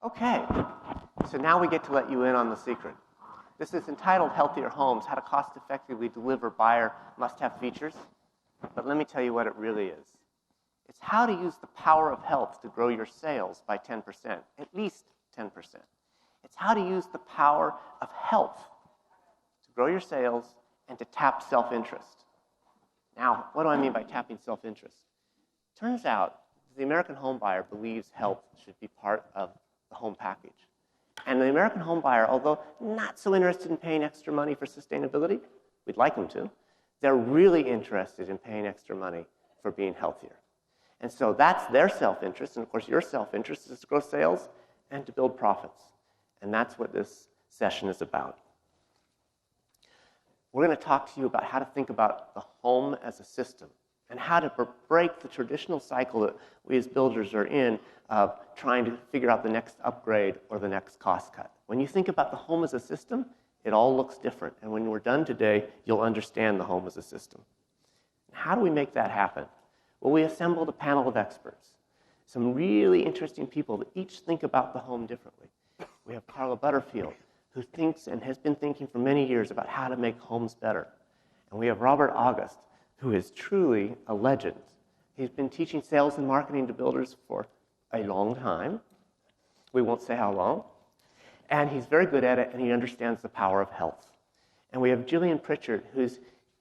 Okay, so now we get to let you in on the secret. This is entitled Healthier Homes, How to Cost Effectively Deliver Buyer Must-Have Features. But let me tell you what it really is. It's how to use the power of health to grow your sales by 10%, at least 10%. It's how to use the power of health to grow your sales and to tap self-interest. Now, what do I mean by tapping self-interest? Turns out the American home buyer believes health should be part of the home package. And the American home buyer, although not so interested in paying extra money for sustainability, we'd like them to, they're really interested in paying extra money for being healthier. And so that's their self-interest, and of course your self-interest is to grow sales and to build profits. And that's what this session is about. We're going to talk to you about how to think about the home as a system and how to break the traditional cycle that we as builders are in of trying to figure out the next upgrade or the next cost cut. When you think about the home as a system, it all looks different. And when we're done today, you'll understand the home as a system. How do we make that happen? Well, we assembled a panel of experts, some really interesting people that each think about the home differently. We have Karla Butterfield, who thinks and has been thinking for many years about how to make homes better. And we have Robert August, who is truly a legend. He's been teaching sales and marketing to builders for a long time. We won't say how long. And he's very good at it, and he understands the power of health. And we have Jillian Pritchard, who's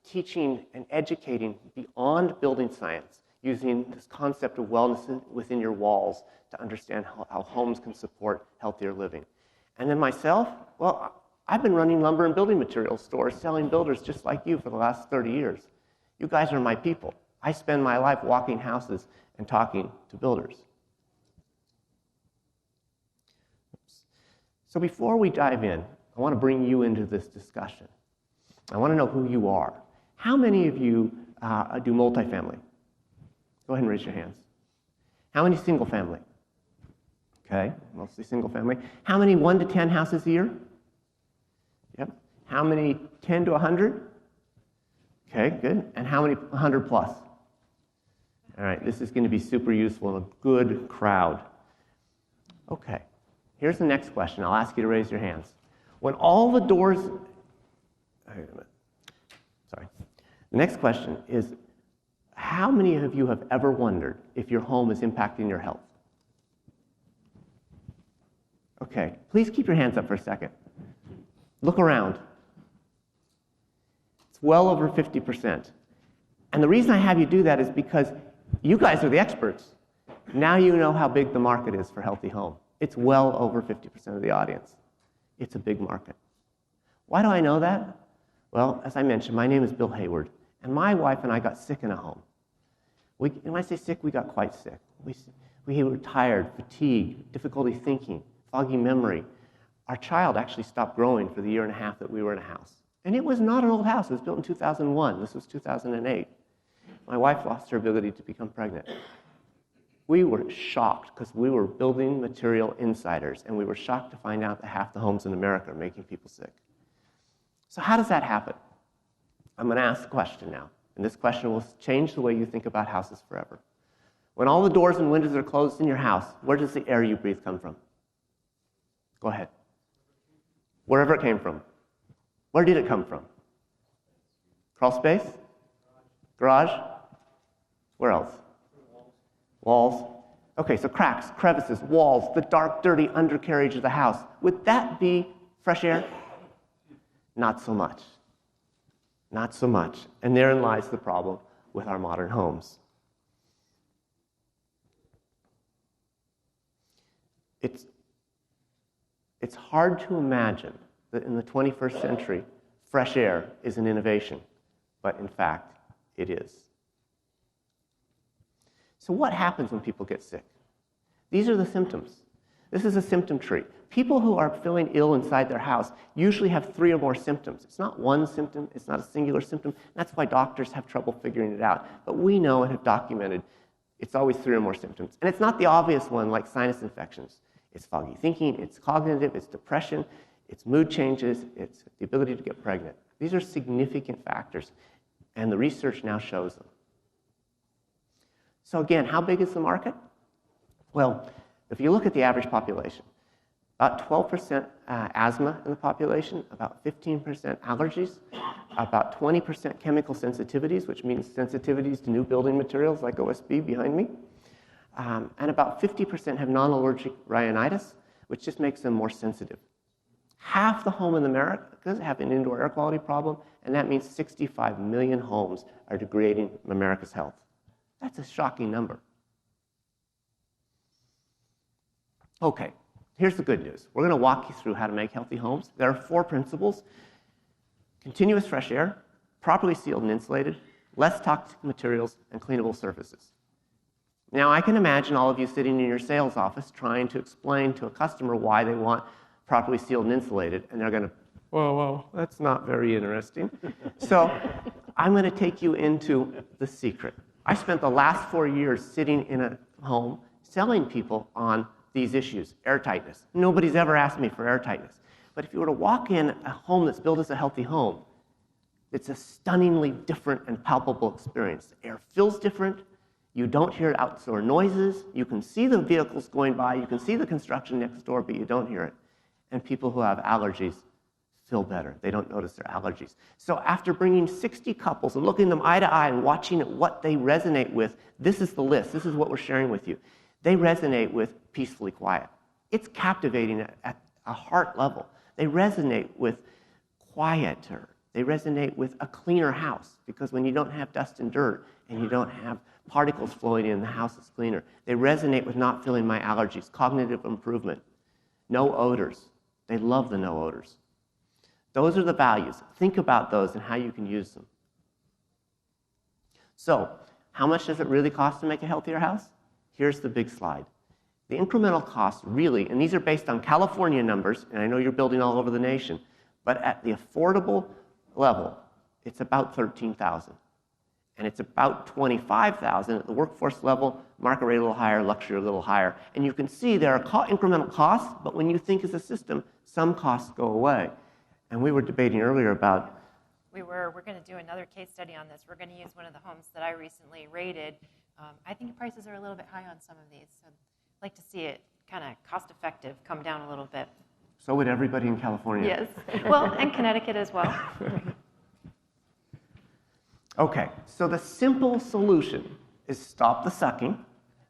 teaching and educating beyond building science, using this concept of wellness within your walls to understand how homes can support healthier living. And then myself, well, I've been running lumber and building materials stores selling builders just like you for the last 30 years. You guys are my people. I spend my life walking houses and talking to builders. So before we dive in, I want to bring you into this discussion. I want to know who you are. How many of you do multifamily? Go ahead and raise your hands. How many single family? Okay, mostly single family. How many 1 to 10 houses a year? Yep. How many 10 to 100? Okay, good. And how many 100 plus? All right, this is going to be super useful in a good crowd. Okay, here's the next question. I'll ask you to raise your hands. When all the doors... Sorry. The next question is, how many of you have ever wondered if your home is impacting your health? Okay, please keep your hands up for a second. Look around. It's well over 50%. And the reason I have you do that is because you guys are the experts. Now you know how big the market is for healthy home. It's well over 50% of the audience. It's a big market. Why do I know that? Well, as I mentioned, my name is Bill Hayward, and my wife and I got sick in a home. When I say sick, we got quite sick. We were tired, fatigued, difficulty thinking, foggy memory. Our child actually stopped growing for the year and a half that we were in a house. And it was not an old house. It was built in 2001. This was 2008. My wife lost her ability to become pregnant. We were shocked because we were building material insiders, and we were shocked to find out that half the homes in America are making people sick. So how does that happen? I'm going to ask a question now, and this question will change the way you think about houses forever. When all the doors and windows are closed in your house, where does the air you breathe come from? Go ahead. Wherever it came from. Where did it come from? Crawl space? Garage? Where else? Walls. Okay, so cracks, crevices, walls, the dark, dirty undercarriage of the house. Would that be fresh air? Not so much. Not so much. And therein lies the problem with our modern homes. It's hard to imagine that in the 21st century, fresh air is an innovation, but in fact, it is. So what happens when people get sick? These are the symptoms. This is a symptom tree. People who are feeling ill inside their house usually have 3 or more symptoms. It's not one symptom. It's not a singular symptom. That's why doctors have trouble figuring it out. But we know and have documented it's always 3 or more symptoms. And it's not the obvious one like sinus infections. It's foggy thinking, it's cognitive, it's depression, it's mood changes, it's the ability to get pregnant. These are significant factors, and the research now shows them. So again, how big is the market? Well, if you look at the average population, About 12% asthma in the population, about 15% allergies, about 20% chemical sensitivities, which means sensitivities to new building materials like OSB behind me, and about 50% have non-allergic rhinitis, which just makes them more sensitive. Half the home in America have an indoor air quality problem, and that means 65 million homes are degrading America's health. That's a shocking number. Okay, here's the good news. We're going to walk you through how to make healthy homes. There are 4 principles: continuous fresh air, properly sealed and insulated, less toxic materials, and cleanable surfaces. Now, I can imagine all of you sitting in your sales office trying to explain to a customer why they want properly sealed and insulated, and they're going to, whoa, that's not very interesting. So I'm going to take you into the secret. I spent the last 4 years sitting in a home selling people on these issues, air tightness. Nobody's ever asked me for air tightness. But if you were to walk in a home that's built as a healthy home, it's a stunningly different and palpable experience. The air feels different. You don't hear outdoor noises. You can see the vehicles going by. You can see the construction next door, but you don't hear it. And people who have allergies feel better. They don't notice their allergies. So after bringing 60 couples and looking them eye to eye and watching what they resonate with, this is the list. This is what we're sharing with you. They resonate with peacefully quiet. It's captivating at a heart level. They resonate with quieter. They resonate with a cleaner house, because when you don't have dust and dirt and you don't have particles flowing in, the house is cleaner. They resonate with not feeling my allergies, cognitive improvement, no odors. They love the no odors. Those are the values. Think about those and how you can use them. So, how much does it really cost to make a healthier house? Here's the big slide. The incremental cost really, and these are based on California numbers, and I know you're building all over the nation, but at the affordable level, it's about $13,000. And it's about $25,000 at the workforce level, market rate a little higher, luxury a little higher. And you can see there are incremental costs, but when you think as a system, some costs go away. And we were debating earlier about... We're going to do another case study on this. We're going to use one of the homes that I recently rated. I think prices are a little bit high on some of these, so I'd like to see it kind of cost-effective come down a little bit. So would everybody in California. Yes. Well, and Connecticut as well. Okay, so the simple solution is stop the sucking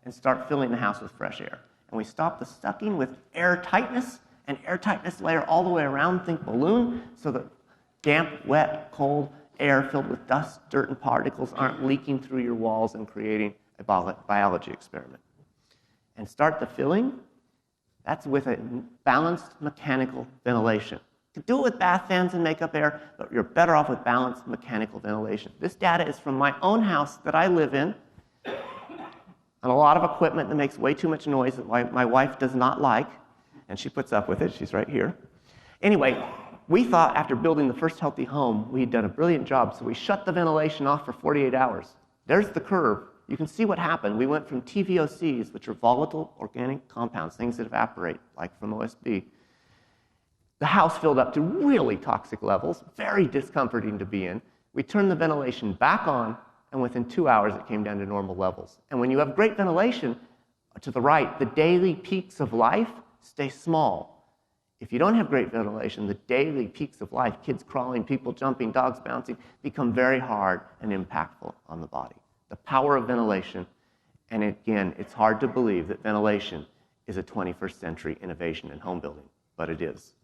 and start filling the house with fresh air. And we stop the sucking with air tightness, and air tightness layer all the way around, think balloon, so that damp, wet, cold air filled with dust, dirt, and particles aren't leaking through your walls and creating a biology experiment. And start the filling. That's with a balanced mechanical ventilation. You can do it with bath fans and makeup air, but you're better off with balanced mechanical ventilation. This data is from my own house that I live in, and a lot of equipment that makes way too much noise that my wife does not like, and she puts up with it. She's right here. Anyway, we thought after building the first healthy home, we had done a brilliant job, so we shut the ventilation off for 48 hours. There's the curve. You can see what happened. We went from TVOCs, which are volatile organic compounds, things that evaporate, like from OSB. The house filled up to really toxic levels, very discomforting to be in. We turned the ventilation back on, and within 2 hours, it came down to normal levels. And when you have great ventilation, to the right, the daily peaks of life stay small. If you don't have great ventilation, the daily peaks of life, kids crawling, people jumping, dogs bouncing, become very hard and impactful on the body. The power of ventilation, and again, it's hard to believe that ventilation is a 21st century innovation in home building, but it is.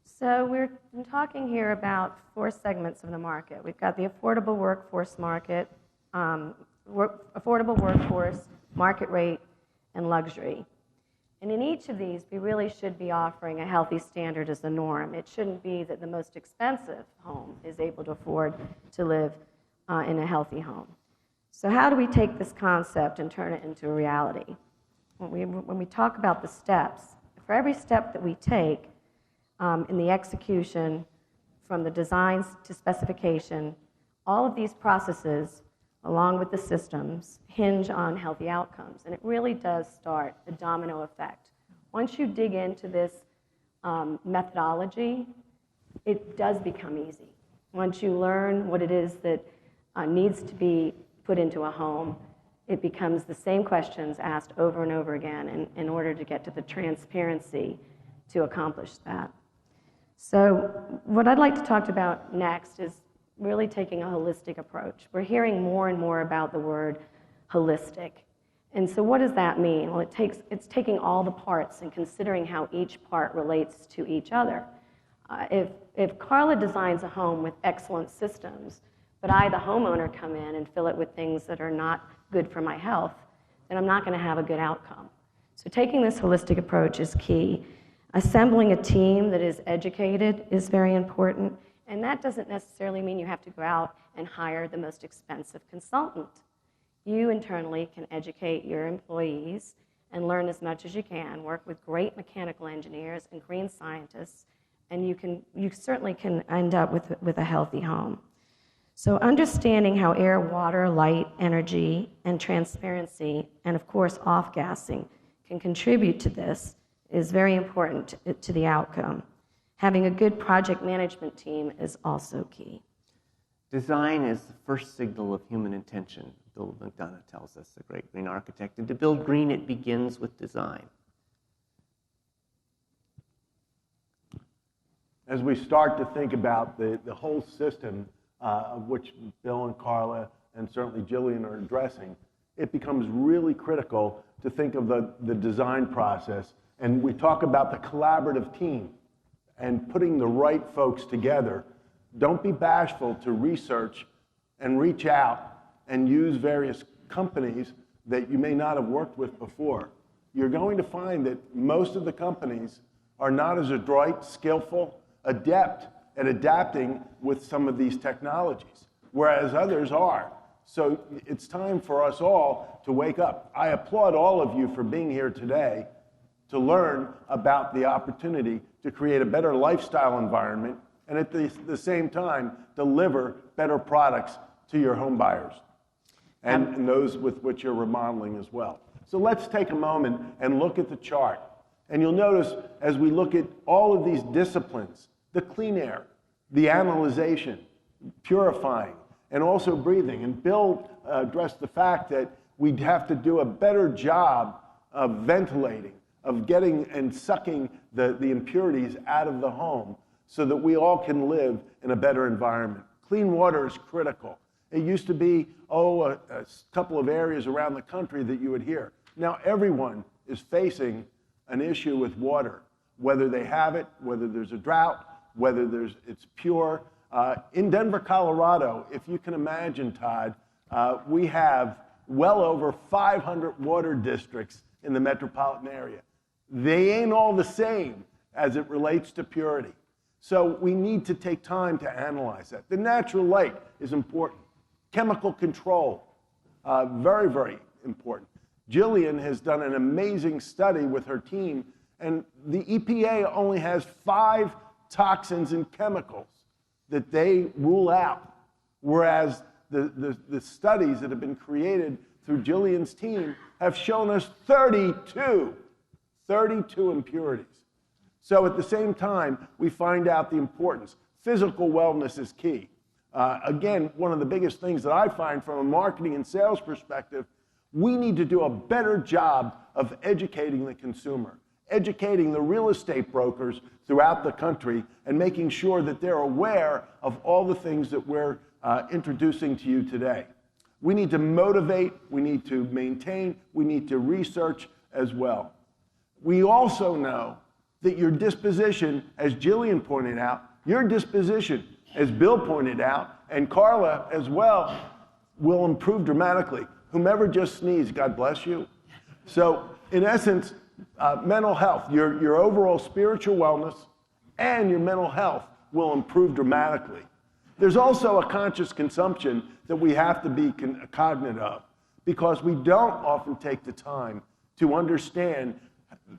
So we're talking here about 4 segments of the market. We've got the affordable workforce market, affordable workforce, market rate, and luxury. And in each of these, we really should be offering a healthy standard as the norm. It shouldn't be that the most expensive home is able to afford to live in a healthy home. So how do we take this concept and turn it into a reality? When we talk about the steps, for every step that we take in the execution, from the designs to specification, all of these processes, along with the systems, hinge on healthy outcomes. And it really does start the domino effect. Once you dig into this methodology, it does become easy. Once you learn what it is that needs to be put into a home, it becomes the same questions asked over and over again in order to get to the transparency to accomplish that. So what I'd like to talk about next is really taking a holistic approach. We're hearing more and more about the word holistic. And so what does that mean? Well, it's taking all the parts and considering how each part relates to each other. If Karla designs a home with excellent systems, but I, the homeowner, come in and fill it with things that are not good for my health, then I'm not going to have a good outcome. So taking this holistic approach is key. Assembling a team that is educated is very important, and that doesn't necessarily mean you have to go out and hire the most expensive consultant. You internally can educate your employees and learn as much as you can, work with great mechanical engineers and green scientists, and you certainly can end up with a healthy home. So understanding how air, water, light, energy, and transparency, and of course off-gassing, can contribute to this is very important to the outcome. Having a good project management team is also key. Design is the first signal of human intention, Bill McDonough tells us, the great green architect. And to build green, it begins with design. As we start to think about the whole system of which Bill and Karla and certainly Jillian are addressing, it becomes really critical to think of the design process. And we talk about the collaborative team and putting the right folks together. Don't be bashful to research and reach out and use various companies that you may not have worked with before. You're going to find that most of the companies are not as adroit, skillful, adept at adapting with some of these technologies, whereas others are. So it's time for us all to wake up. I applaud all of you for being here today to learn about the opportunity to create a better lifestyle environment and at the same time deliver better products to your home buyers and those with which you're remodeling as well. So let's take a moment and look at the chart. And you'll notice as we look at all of these disciplines, the clean air, the analyzation, purifying, and also breathing. And Bill addressed the fact that we'd have to do a better job of ventilating, of getting and sucking the impurities out of the home so that we all can live in a better environment. Clean water is critical. It used to be, a couple of areas around the country that you would hear. Now everyone is facing an issue with water, whether they have it, whether there's a drought, whether it's pure. In Denver, Colorado, if you can imagine, Todd, we have well over 500 water districts in the metropolitan area. They ain't all the same as it relates to purity. So we need to take time to analyze that. The natural light is important. Chemical control, very, very important. Jillian has done an amazing study with her team, and the EPA only has 5 toxins and chemicals that they rule out, whereas the studies that have been created through Jillian's team have shown us 32 impurities. So at the same time, we find out the importance. Physical wellness is key. Again, one of the biggest things that I find from a marketing and sales perspective, we need to do a better job of educating the consumer, educating the real estate brokers throughout the country, and making sure that they're aware of all the things that we're introducing to you today. We need to motivate, we need to maintain, we need to research as well. We also know that your disposition, as Jillian pointed out, your disposition, as Bill pointed out, and Karla as well, will improve dramatically. Whomever just sneezed, God bless you. So in essence, mental health, your overall spiritual wellness and your mental health will improve dramatically. There's also a conscious consumption that we have to be cognizant of, because we don't often take the time to understand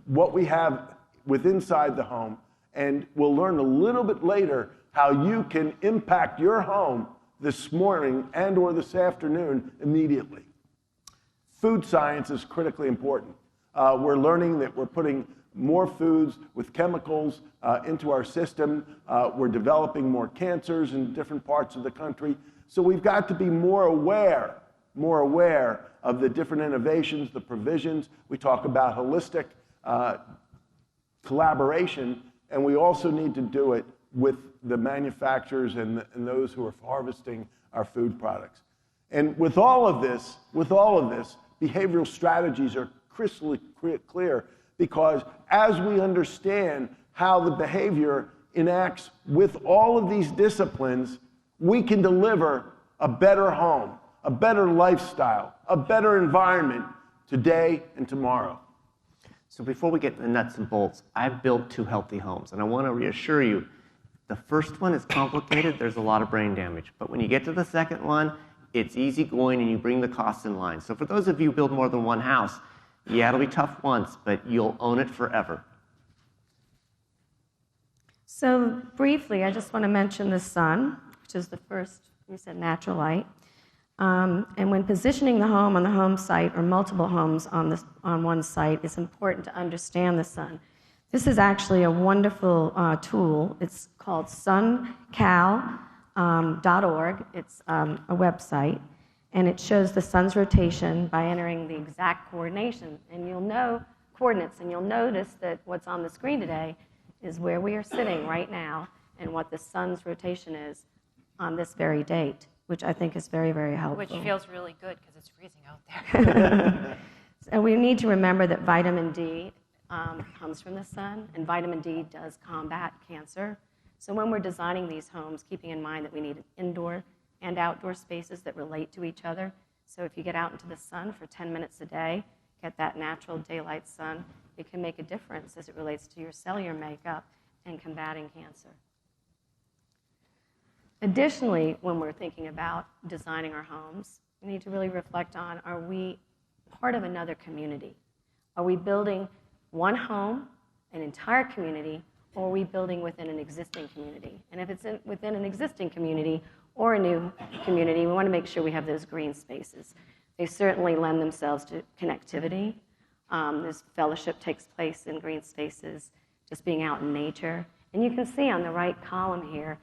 what we have inside the home, and we'll learn a little bit later how you can impact your home this morning and or this afternoon immediately. Food science is critically important. We're learning that we're putting more foods with chemicals into our system. We're developing more cancers in different parts of the country. So we've got to be more aware more aware of the different innovations, the provisions. We talk about holistic collaboration, and we also need to do it with the manufacturers and those who are harvesting our food products. And with all of this, behavioral strategies are crystal clear, because as we understand how the behavior enacts with all of these disciplines, we can deliver a better home, a better lifestyle, a better environment today and tomorrow. So before we get to the nuts and bolts, I've built 2 healthy homes, and I want to reassure you, the first one is complicated, there's a lot of brain damage. But when you get to the second one, it's easy going and you bring the costs in line. So for those of you who build more than one house, yeah, it'll be tough once, but you'll own it forever. So briefly, I just want to mention the sun, which is the first, we said, natural light. And when positioning the home on the home site or multiple homes on one site, it's important to understand the sun. This is actually a wonderful tool. It's called suncal.org. It's a website, and it shows the sun's rotation by entering the exact coordinates, and you'll notice that what's on the screen today is where we are sitting right now and what the sun's rotation is on this very date, which I think is very, very helpful. Which feels really good because it's freezing out there. And we need to remember that vitamin D comes from the sun, and vitamin D does combat cancer. So when we're designing these homes, keeping in mind that we need indoor and outdoor spaces that relate to each other. So if you get out into the sun for 10 minutes a day, get that natural daylight sun, it can make a difference as it relates to your cellular makeup and combating cancer. Additionally, when we're thinking about designing our homes, we need to really reflect on, are we part of another community? Are we building one home, an entire community, or are we building within an existing community? And if it's within an existing community or a new community, we want to make sure we have those green spaces. They certainly lend themselves to connectivity. This fellowship takes place in green spaces, just being out in nature. And you can see on the right column here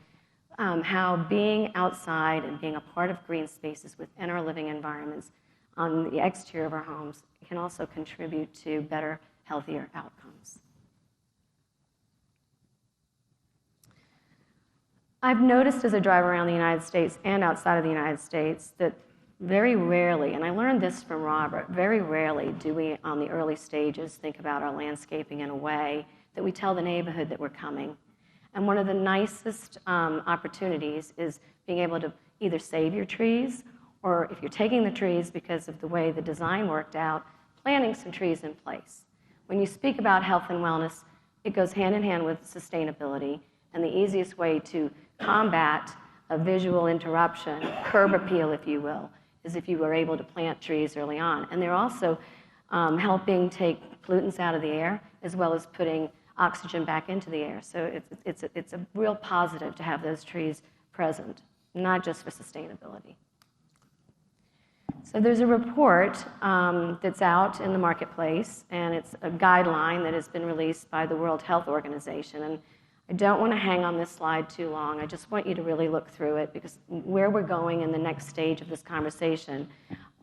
how being outside and being a part of green spaces within our living environments on the exterior of our homes can also contribute to better, healthier outcomes. I've noticed as I drive around the United States and outside of the United States that very rarely, and I learned this from Robert, very rarely do we on the early stages think about our landscaping in a way that we tell the neighborhood that we're coming. And one of the nicest opportunities is being able to either save your trees, or if you're taking the trees because of the way the design worked out, planting some trees in place. When you speak about health and wellness, it goes hand in hand with sustainability, and the easiest way to combat a visual interruption, curb appeal, if you will, is if you were able to plant trees early on. And they're also helping take pollutants out of the air, as well as putting oxygen back into the air. So it's a real positive to have those trees present, not just for sustainability. So there's a report that's out in the marketplace, and it's a guideline that has been released by the World Health Organization. And I don't want to hang on this slide too long. I just want you to really look through it, because where we're going in the next stage of this conversation,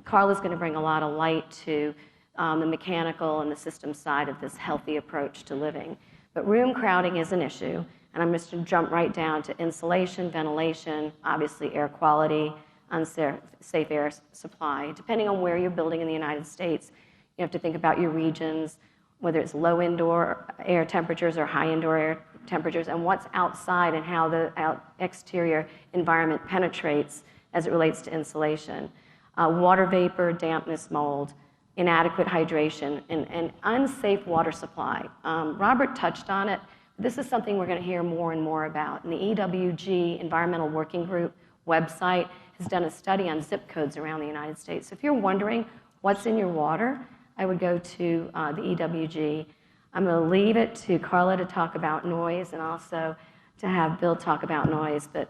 Karla's going to bring a lot of light to the mechanical and the system side of this healthy approach to living. But room crowding is an issue, and I'm just going to jump right down to insulation, ventilation, obviously air quality, unsafe air supply. Depending on where you're building in the United States, you have to think about your regions, whether it's low indoor air temperatures or high indoor air temperatures, and what's outside and how the exterior environment penetrates as it relates to insulation. Water vapor, dampness, mold, inadequate hydration, and unsafe water supply. Robert touched on it. This is something we're going to hear more and more about. And the EWG Environmental Working Group website has done a study on zip codes around the United States. So if you're wondering what's in your water, I would go to the EWG. I'm going to leave it to Karla to talk about noise and also to have Bill talk about noise. But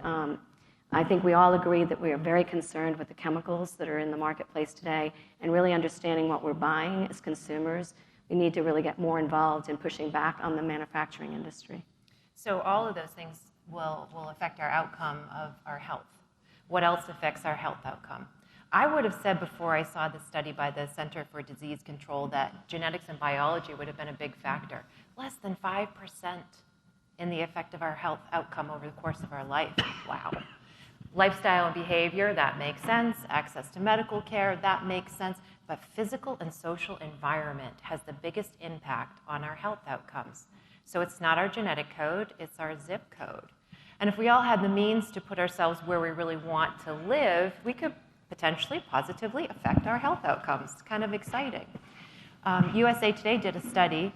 I think we all agree that we are very concerned with the chemicals that are in the marketplace today, and really understanding what we're buying as consumers. We need to really get more involved in pushing back on the manufacturing industry. So all of those things will affect our outcome of our health. What else affects our health outcome? I would have said before I saw this study by the Center for Disease Control that genetics and biology would have been a big factor. Less than 5% in the effect of our health outcome over the course of our life. Wow. Lifestyle and behavior, that makes sense. Access to medical care, that makes sense. But physical and social environment has the biggest impact on our health outcomes. So it's not our genetic code, it's our zip code. And if we all had the means to put ourselves where we really want to live, we could potentially positively affect our health outcomes. It's kind of exciting. USA Today did a study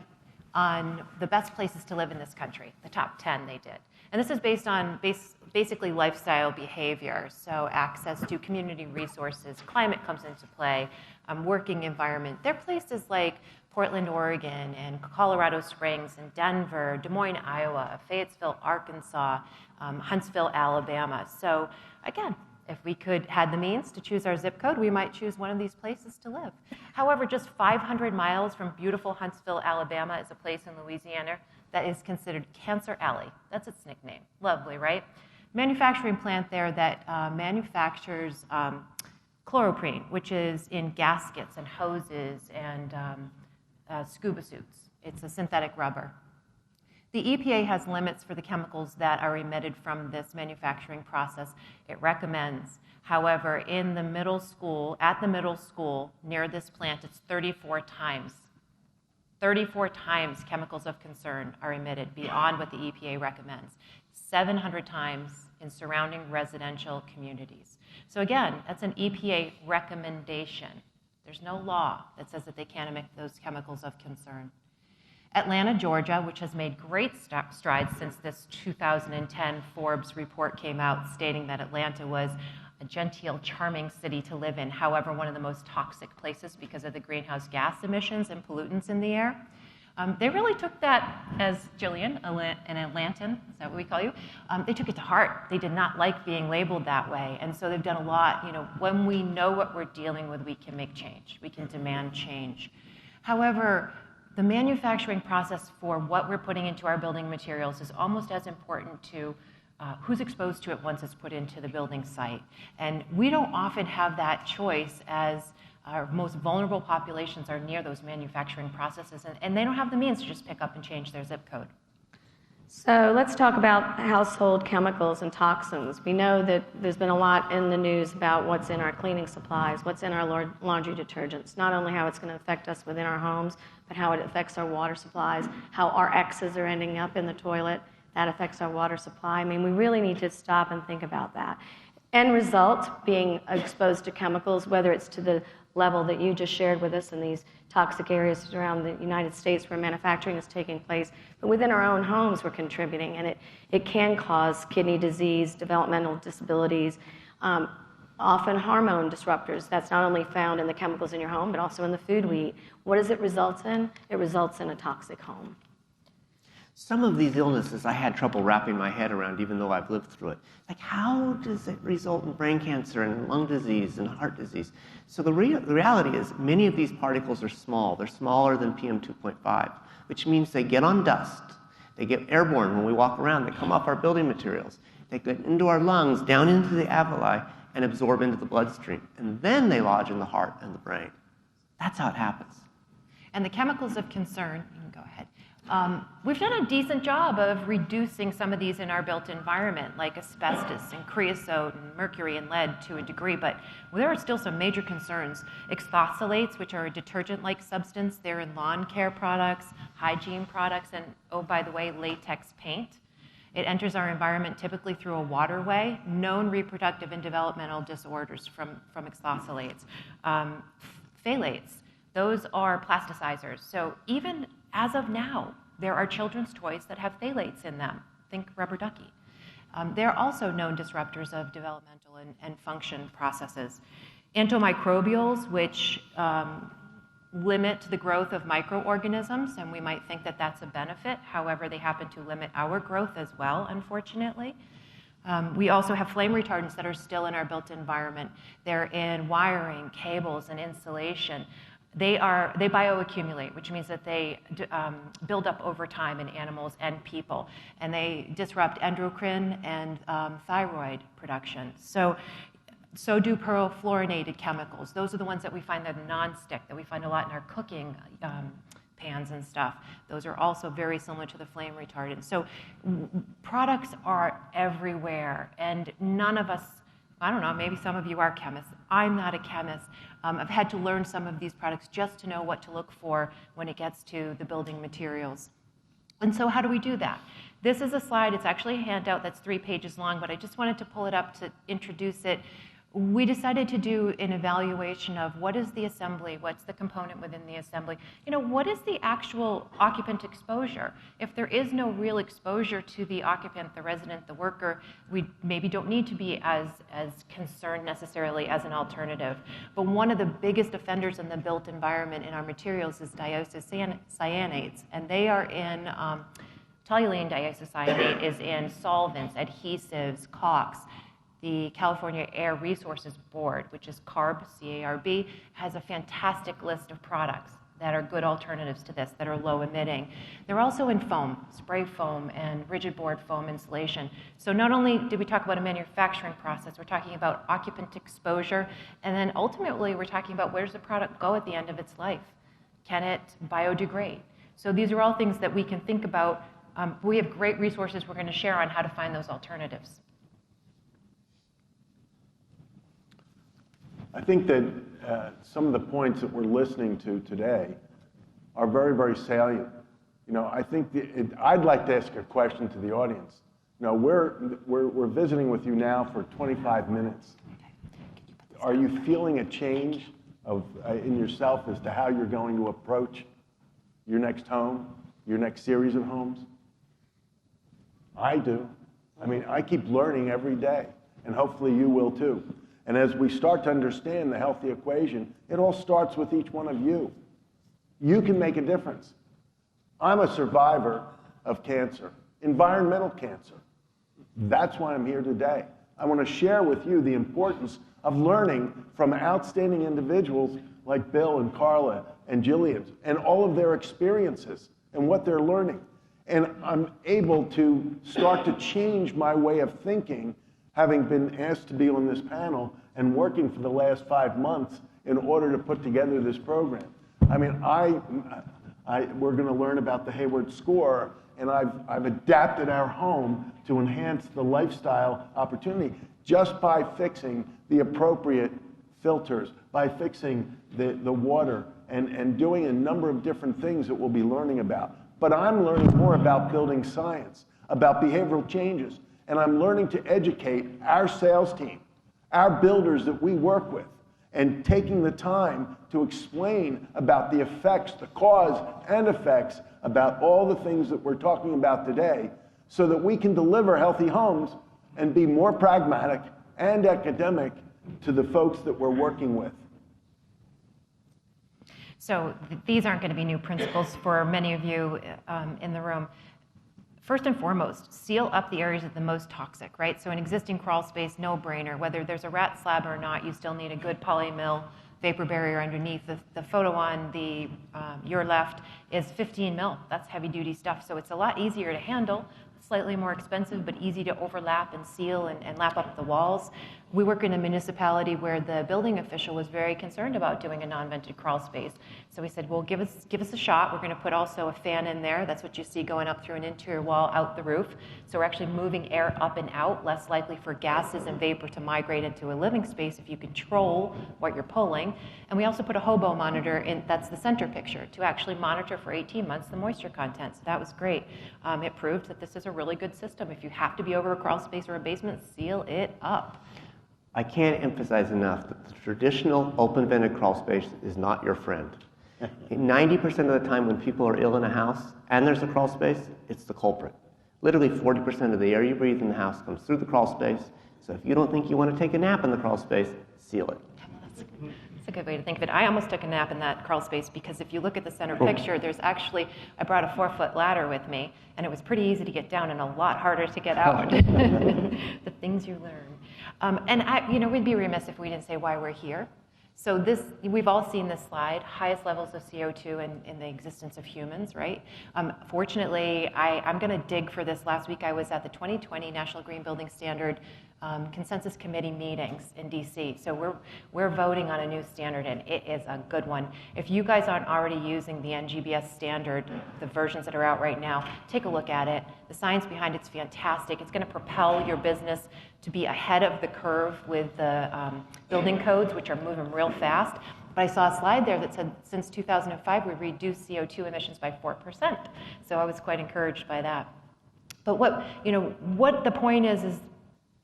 on the best places to live in this country, the top 10 they did. And this is based on basically lifestyle behavior, so access to community resources, climate comes into play, working environment. They're places like Portland, Oregon, and Colorado Springs, and Denver, Des Moines, Iowa, Fayetteville, Arkansas, Huntsville, Alabama. So again, if we had the means to choose our zip code, we might choose one of these places to live. However, just 500 miles from beautiful Huntsville, Alabama is a place in Louisiana that is considered Cancer Alley. That's its nickname. Lovely, right? Manufacturing plant there that manufactures chloroprene, which is in gaskets and hoses and scuba suits. It's a synthetic rubber. The EPA has limits for the chemicals that are emitted from this manufacturing process. It recommends. However, in the middle school, at the middle school near this plant, it's 34 times. 34 times chemicals of concern are emitted beyond what the EPA recommends. 700 times in surrounding residential communities. So again, that's an EPA recommendation. There's no law that says that they can't emit those chemicals of concern. Atlanta, Georgia, which has made great strides since this 2010 Forbes report came out stating that Atlanta was a genteel, charming city to live in, however, one of the most toxic places because of the greenhouse gas emissions and pollutants in the air. They really took that, as Jillian, an Atlantan, is that what we call you? They took it to heart. They did not like being labeled that way, and so they've done a lot. You know, when we know what we're dealing with, we can make change. We can demand change. However, the manufacturing process for what we're putting into our building materials is almost as important to who's exposed to it once it's put into the building site. And we don't often have that choice as our most vulnerable populations are near those manufacturing processes, and they don't have the means to just pick up and change their zip code. So let's talk about household chemicals and toxins. We know that there's been a lot in the news about what's in our cleaning supplies, what's in our laundry detergents, not only how it's going to affect us within our homes, but how it affects our water supplies, how our X's are ending up in the toilet. That affects our water supply. I mean, we really need to stop and think about that. End result, being exposed to chemicals, whether it's to the level that you just shared with us in these toxic areas around the United States where manufacturing is taking place, but within our own homes we're contributing, and it can cause kidney disease, developmental disabilities, often hormone disruptors. That's not only found in the chemicals in your home, but also in the food we eat. What does it result in? It results in a toxic home. Some of these illnesses I had trouble wrapping my head around, even though I've lived through it. Like, how does it result in brain cancer and lung disease and heart disease? So the reality is many of these particles are small. They're smaller than PM2.5, which means they get on dust. They get airborne when we walk around. They come off our building materials. They get into our lungs, down into the alveoli, and absorb into the bloodstream. And then they lodge in the heart and the brain. That's how it happens. And the chemicals of concern, you can go ahead. We've done a decent job of reducing some of these in our built environment, like asbestos and creosote and mercury and lead to a degree, but there are still some major concerns. Xphthalates, which are a detergent-like substance, they're in lawn care products, hygiene products, and, oh, by the way, latex paint. It enters our environment typically through a waterway. Known reproductive and developmental disorders from xphthalates. Phthalates, those are plasticizers. So even as of now, there are children's toys that have phthalates in them. Think rubber ducky. They're also known disruptors of developmental and function processes. Antimicrobials, which limit the growth of microorganisms, and we might think that that's a benefit. However, they happen to limit our growth as well, unfortunately. We also have flame retardants that are still in our built environment. They're in wiring, cables, and insulation. They bioaccumulate, which means that they build up over time in animals and people, and they disrupt endocrine and thyroid production. So Sodium-perfluorinated chemicals. Those are the ones that we find that are non-stick, that we find a lot in our cooking pans and stuff. Those are also very similar to the flame retardant. So products are everywhere, and none of us, I don't know, maybe some of you are chemists. I'm not a chemist. I've had to learn some of these products just to know what to look for when it gets to the building materials. And so how do we do that? This is a slide, it's actually a handout that's 3 pages long, but I just wanted to pull it up to introduce it. We decided to do an evaluation of what is the assembly, what's the component within the assembly, what is the actual occupant exposure? If there is no real exposure to the occupant, the resident, the worker, we maybe don't need to be as concerned necessarily as an alternative. But one of the biggest offenders in the built environment in our materials is diisocyanates, and they are in, toluene diisocyanate is in solvents, adhesives, caulks. The California Air Resources Board, which is CARB, C-A-R-B, has a fantastic list of products that are good alternatives to this, that are low emitting. They're also in foam, spray foam and rigid board foam insulation. So not only did we talk about a manufacturing process, we're talking about occupant exposure, and then ultimately we're talking about where does the product go at the end of its life? Can it biodegrade? So these are all things that we can think about. We have great resources we're going to share on how to find those alternatives. I think that some of the points that we're listening to today are very, very salient. I think I'd like to ask a question to the audience. We're visiting with you now for 25 minutes. Are you feeling a change in yourself as to how you're going to approach your next home, your next series of homes? I do. I keep learning every day, and hopefully you will too. And as we start to understand the healthy equation, it all starts with each one of you. You can make a difference. I'm a survivor of cancer, environmental cancer. That's why I'm here today. I want to share with you the importance of learning from outstanding individuals like Bill and Karla and Jillian and all of their experiences and what they're learning. And I'm able to start to change my way of thinking, having been asked to be on this panel and working for the last 5 months in order to put together this program. We're going to learn about the Hayward Score, and I've adapted our home to enhance the lifestyle opportunity just by fixing the appropriate filters, by fixing the water, and doing a number of different things that we'll be learning about. But I'm learning more about building science, about behavioral changes, and I'm learning to educate our sales team, our builders that we work with, and taking the time to explain about the effects, the cause and effects, about all the things that we're talking about today, so that we can deliver healthy homes and be more pragmatic and academic to the folks that we're working with. So these aren't going to be new principles for many of you in the room. First and foremost, seal up the areas that are the most toxic, right? So an existing crawl space, no-brainer. Whether there's a rat slab or not, you still need a good polymill vapor barrier underneath. The photo on your left is 15 mil. That's heavy-duty stuff, so it's a lot easier to handle, slightly more expensive, but easy to overlap and seal and lap up the walls. We work in a municipality where the building official was very concerned about doing a non-vented crawl space. So we said, well, give us a shot. We're going to put also a fan in there. That's what you see going up through an interior wall out the roof. So we're actually moving air up and out, less likely for gases and vapor to migrate into a living space if you control what you're pulling. And we also put a hobo monitor in, that's the center picture, to actually monitor for 18 months the moisture content. So that was great. It proved that this is a really good system. If you have to be over a crawl space or a basement, seal it up. I can't emphasize enough that the traditional open-vented crawl space is not your friend. 90% of the time when people are ill in a house and there's a crawl space, it's the culprit. Literally 40% of the air you breathe in the house comes through the crawl space. So if you don't think you want to take a nap in the crawl space, seal it. That's a good way to think of it. I almost took a nap in that crawl space because if you look at the center picture, there's actually, I brought a 4-foot ladder with me, and it was pretty easy to get down and a lot harder to get out. The things you learn. And we'd be remiss if we didn't say why we're here. So we've all seen this slide, highest levels of CO2 in the existence of humans, right? Fortunately, I'm going to dig for this. Last week I was at the 2020 National Green Building Standard consensus committee meetings in DC. So we're voting on a new standard, and it is a good one. If you guys aren't already using the NGBS standard, the versions that are out right now, take a look at it. The science behind it's fantastic. It's going to propel your business to be ahead of the curve with the building codes, which are moving real fast. But I saw a slide there that said since 2005, we've reduced CO2 emissions by 4%. So I was quite encouraged by that. But what the point is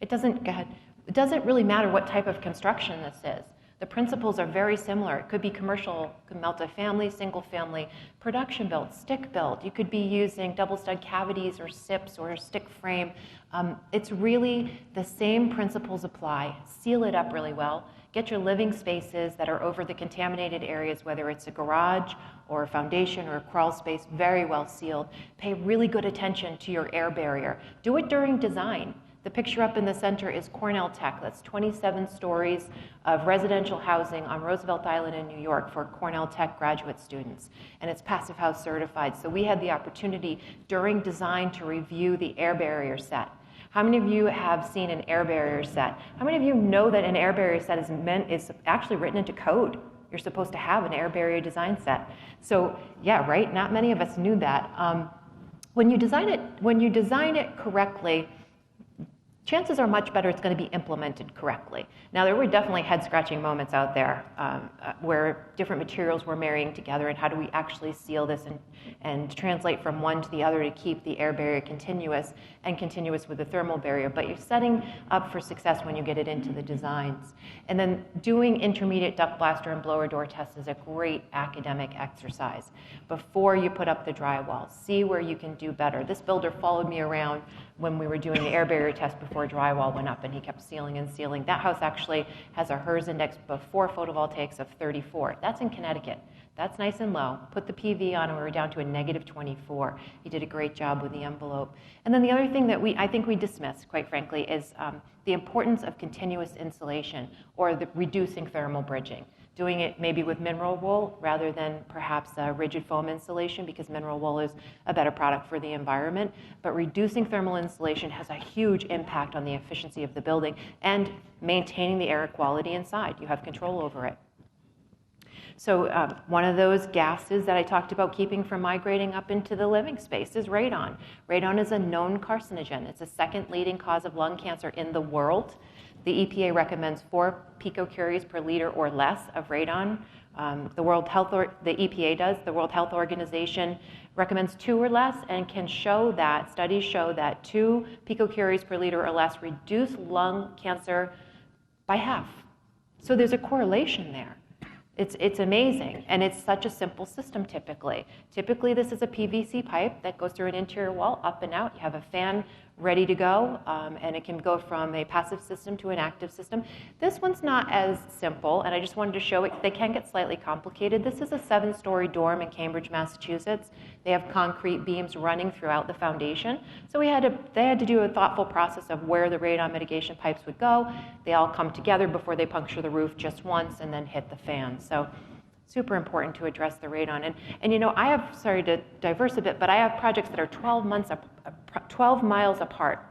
it doesn't really matter what type of construction this is. The principles are very similar. It could be commercial, multifamily, single family, production built, stick built. You could be using double stud cavities or SIPs or stick frame. It's really the same principles apply. Seal it up really well. Get your living spaces that are over the contaminated areas, whether it's a garage or a foundation or a crawl space, very well sealed. Pay really good attention to your air barrier. Do it during design. The picture up in the center is Cornell Tech. That's 27 stories of residential housing on Roosevelt Island in New York for Cornell Tech graduate students. And it's Passive House certified. So we had the opportunity during design to review the air barrier set. How many of you have seen an air barrier set? How many of you know that an air barrier set is actually written into code? You're supposed to have an air barrier design set. So yeah, right, not many of us knew that. When you design it correctly, chances are much better it's going to be implemented correctly. Now, there were definitely head-scratching moments out there where different materials were marrying together, and how do we actually seal this and translate from one to the other to keep the air barrier continuous and continuous with the thermal barrier. But you're setting up for success when you get it into the designs. And then doing intermediate duct blaster and blower door tests is a great academic exercise. Before you put up the drywall, see where you can do better. This builder followed me around when we were doing the air barrier test before drywall went up, and he kept sealing and sealing. That house actually has a HERS index before photovoltaics of 34. That's in Connecticut. That's nice and low. Put the PV on and we were down to a negative 24. He did a great job with the envelope. And then the other thing that I think we dismissed, quite frankly, is the importance of continuous insulation or the reducing thermal bridging. Doing it maybe with mineral wool rather than perhaps rigid foam insulation, because mineral wool is a better product for the environment. But reducing thermal insulation has a huge impact on the efficiency of the building and maintaining the air quality inside. You have control over it. So one of those gases that I talked about keeping from migrating up into the living space is radon. Radon is a known carcinogen. It's the second leading cause of lung cancer in the world. The EPA recommends 4 picocuries per liter or less of radon. The EPA does. The World Health Organization recommends 2 or less, and can show that, studies show that 2 picocuries per liter or less reduce lung cancer by half. So there's a correlation there. It's amazing, and it's such a simple system typically. Typically, this is a PVC pipe that goes through an interior wall, up and out. You have a fan ready to go, and it can go from a passive system to an active system. This one's not as simple, and I just wanted to show it. They can get slightly complicated. This is a 7-story dorm in Cambridge, Massachusetts. They have concrete beams running throughout the foundation. So they had to do a thoughtful process of where the radon mitigation pipes would go. They all come together before they puncture the roof just once and then hit the fan. So super important to address the radon. And you know, I have, sorry to diverse a bit, but I have projects that are 12 miles apart,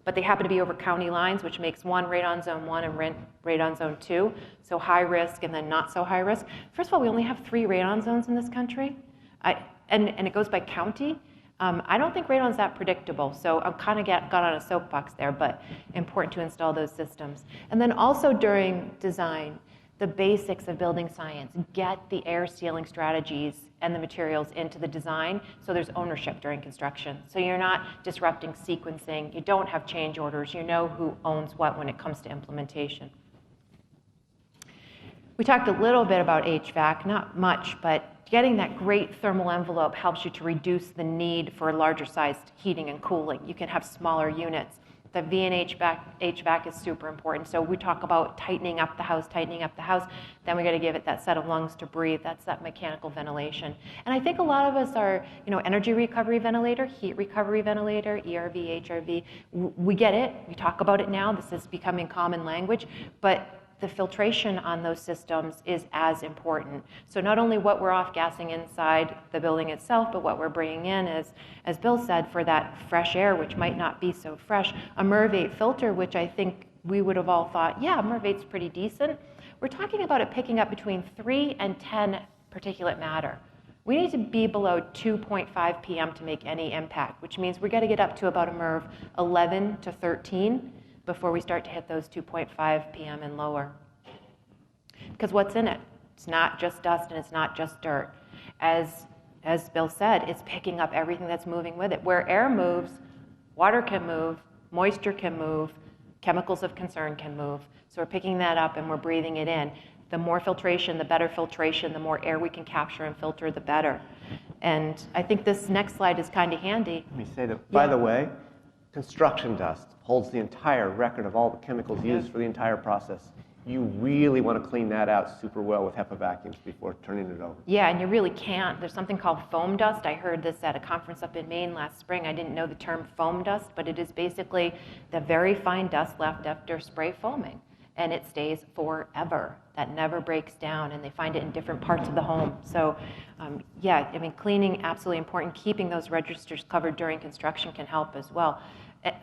but they happen to be over county lines, which makes one radon zone 1 and radon zone 2, so high risk and then not so high risk. First of all, we only have 3 radon zones in this country, and it goes by county. I don't think radon's that predictable, so I'm kind of got on a soapbox there, but important to install those systems. And then also during design, the basics of building science. Get the air sealing strategies and the materials into the design so there's ownership during construction. So you're not disrupting sequencing, you don't have change orders, you know who owns what when it comes to implementation. We talked a little bit about HVAC, not much, but getting that great thermal envelope helps you to reduce the need for larger sized heating and cooling. You can have smaller units. The HVAC is super important. So we talk about tightening up the house, then we got to give it that set of lungs to breathe. That's that mechanical ventilation. And I think a lot of us are, energy recovery ventilator, heat recovery ventilator, ERV, HRV. We get it. We talk about it now. This is becoming common language. But the filtration on those systems is as important. So not only what we're off-gassing inside the building itself, but what we're bringing in is, as Bill said, for that fresh air, which might not be so fresh. A MERV 8 filter, which I think we would have all thought, yeah, MERV 8's pretty decent. We're talking about it picking up between 3 and 10 particulate matter. We need to be below 2.5 p.m. to make any impact, which means we've got to get up to about a MERV 11 to 13 before we start to hit those 2.5 p.m. and lower. Because what's in it? It's not just dust and it's not just dirt. As Bill said, it's picking up everything that's moving with it. Where air moves, water can move, moisture can move, chemicals of concern can move. So we're picking that up and we're breathing it in. The more filtration, the better filtration, the more air we can capture and filter, the better. And I think this next slide is kind of handy. Let me say that, by the way, construction dust holds the entire record of all the chemicals used for the entire process. You really want to clean that out super well with HEPA vacuums before turning it over. Yeah, and you really can't. There's something called foam dust. I heard this at a conference up in Maine last spring. I didn't know the term foam dust, but it is basically the very fine dust left after spray foaming. And it stays forever. That never breaks down, and they find it in different parts of the home. So, yeah, I mean, cleaning, absolutely important. Keeping those registers covered during construction can help as well.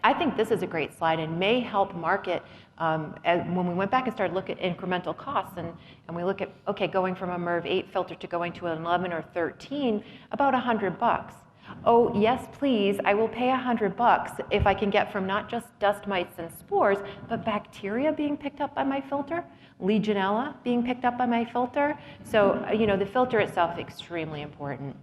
I think this is a great slide and may help market. When we went back and started looking at incremental costs, and we look at, okay, going from a MERV 8 filter to going to an 11 or 13, about $100. Oh, yes, please, I will pay $100 if I can get from not just dust mites and spores, but bacteria being picked up by my filter, Legionella being picked up by my filter. So, the filter itself, extremely important.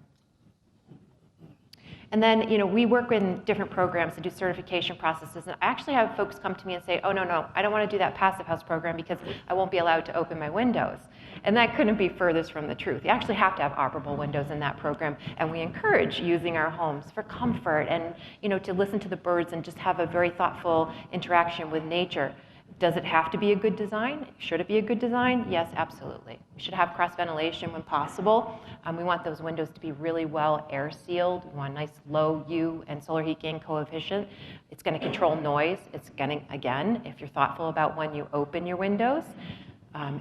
And then, we work in different programs to do certification processes. And I actually have folks come to me and say, oh, no, I don't want to do that passive house program because I won't be allowed to open my windows. And that couldn't be furthest from the truth. You actually have to have operable windows in that program. And we encourage using our homes for comfort and, to listen to the birds and just have a very thoughtful interaction with nature. Does it have to be a good design? Should it be a good design? Yes, absolutely. We should have cross ventilation when possible. We want those windows to be really well air sealed. We want a nice low U and solar heat gain coefficient. It's going to control noise. It's going to, again, if you're thoughtful about when you open your windows,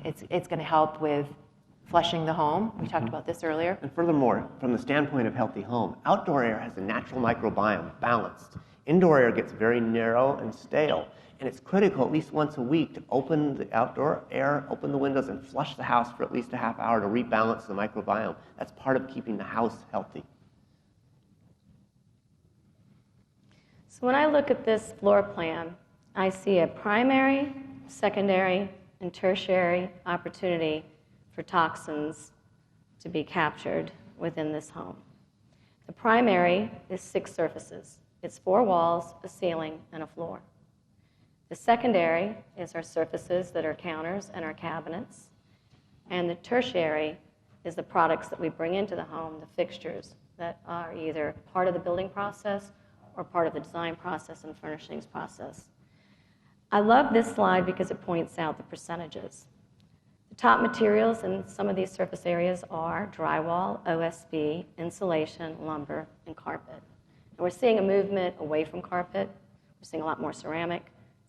it's going to help with flushing the home. We talked about this earlier. And furthermore, from the standpoint of healthy home, outdoor air has a natural microbiome balanced. Indoor air gets very narrow and stale. And it's critical at least once a week to open the outdoor air, open the windows, and flush the house for at least a half hour to rebalance the microbiome. That's part of keeping the house healthy. So when I look at this floor plan, I see a primary, secondary, and tertiary opportunity for toxins to be captured within this home. The primary is 6 surfaces. It's 4 walls, a ceiling, and a floor. The secondary is our surfaces that are counters and our cabinets. And the tertiary is the products that we bring into the home, the fixtures that are either part of the building process or part of the design process and furnishings process. I love this slide because it points out the percentages. The top materials in some of these surface areas are drywall, OSB, insulation, lumber, and carpet. And we're seeing a movement away from carpet. We're seeing a lot more ceramic.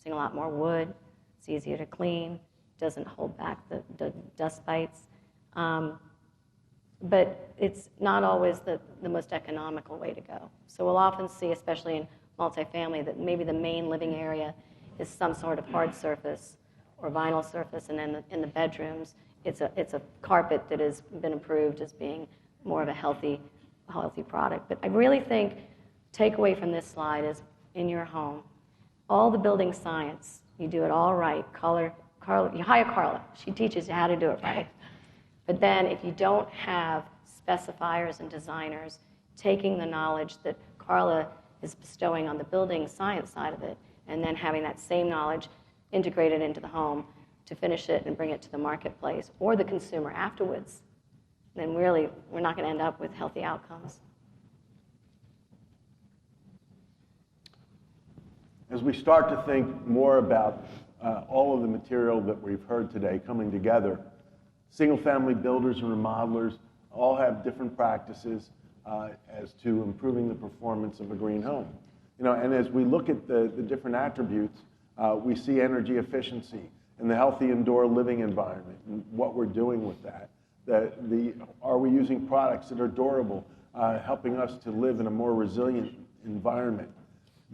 A lot more wood. It's easier to clean, doesn't hold back the dust bites. But it's not always the most economical way to go. So we'll often see, especially in multifamily, that maybe the main living area is some sort of hard surface or vinyl surface, and then in the bedrooms, it's a carpet that has been approved as being more of a healthy product. But I really think takeaway from this slide is in your home, all the building science, you do it all right. Karla, you hire Karla. She teaches you how to do it right. But then if you don't have specifiers and designers taking the knowledge that Karla is bestowing on the building science side of it, and then having that same knowledge integrated into the home to finish it and bring it to the marketplace or the consumer afterwards, then really we're not going to end up with healthy outcomes. As we start to think more about all of the material that we've heard today coming together, single-family builders and remodelers all have different practices as to improving the performance of a green home. And as we look at the different attributes, we see energy efficiency and the healthy indoor living environment and what we're doing with that. Are we using products that are durable, helping us to live in a more resilient environment?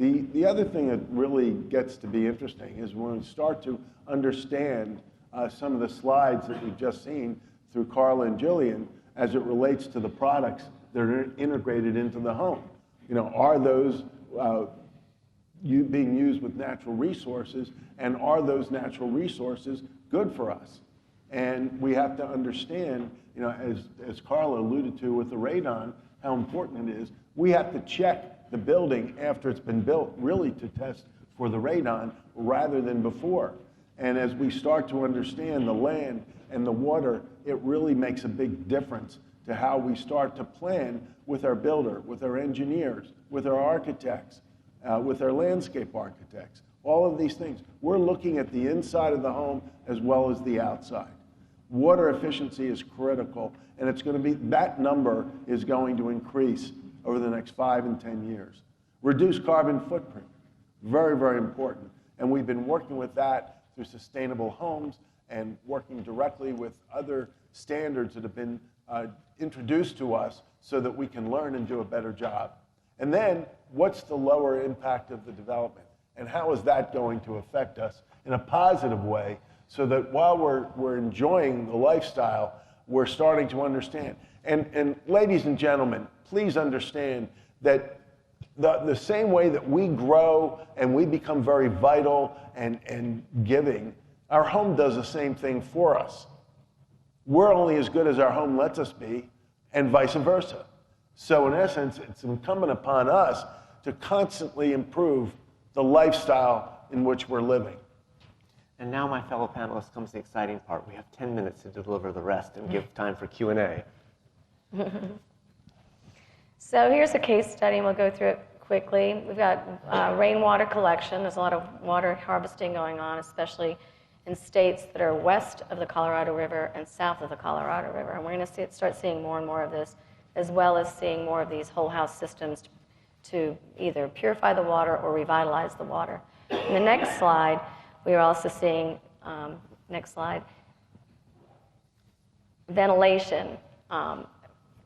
The other thing that really gets to be interesting is when we start to understand some of the slides that we've just seen through Karla and Jillian as it relates to the products that are integrated into the home. You know, are those being used with natural resources, and are those natural resources good for us? And we have to understand, you know, as Karla alluded to with the radon, how important it is. We have to check the building after it's been built really to test for the radon rather than before. And as we start to understand the land and the water, it really makes a big difference to how we start to plan with our builder, with our engineers, with our architects, with our landscape architects. All of these things. We're looking at the inside of the home as well as the outside. Water efficiency is critical, and it's going to be, that number is going to increase over the next 5 and 10 years. Reduce carbon footprint, very, very important. And we've been working with that through sustainable homes and working directly with other standards that have been introduced to us so that we can learn and do a better job. And then, what's the lower impact of the development? And how is that going to affect us in a positive way so that while we're enjoying the lifestyle, we're starting to understand. And ladies and gentlemen, please understand that the same way that we grow and we become very vital and giving, our home does the same thing for us. We're only as good as our home lets us be, and vice versa. So in essence, it's incumbent upon us to constantly improve the lifestyle in which we're living. And now, my fellow panelists, comes the exciting part. We have 10 minutes to deliver the rest and give time for Q&A. So here's a case study, and we'll go through it quickly. We've got rainwater collection. There's a lot of water harvesting going on, especially in states that are west of the Colorado River and south of the Colorado River. And we're going to start seeing more and more of this, as well as seeing more of these whole house systems to either purify the water or revitalize the water. In the next slide, we are also seeing, next slide, ventilation,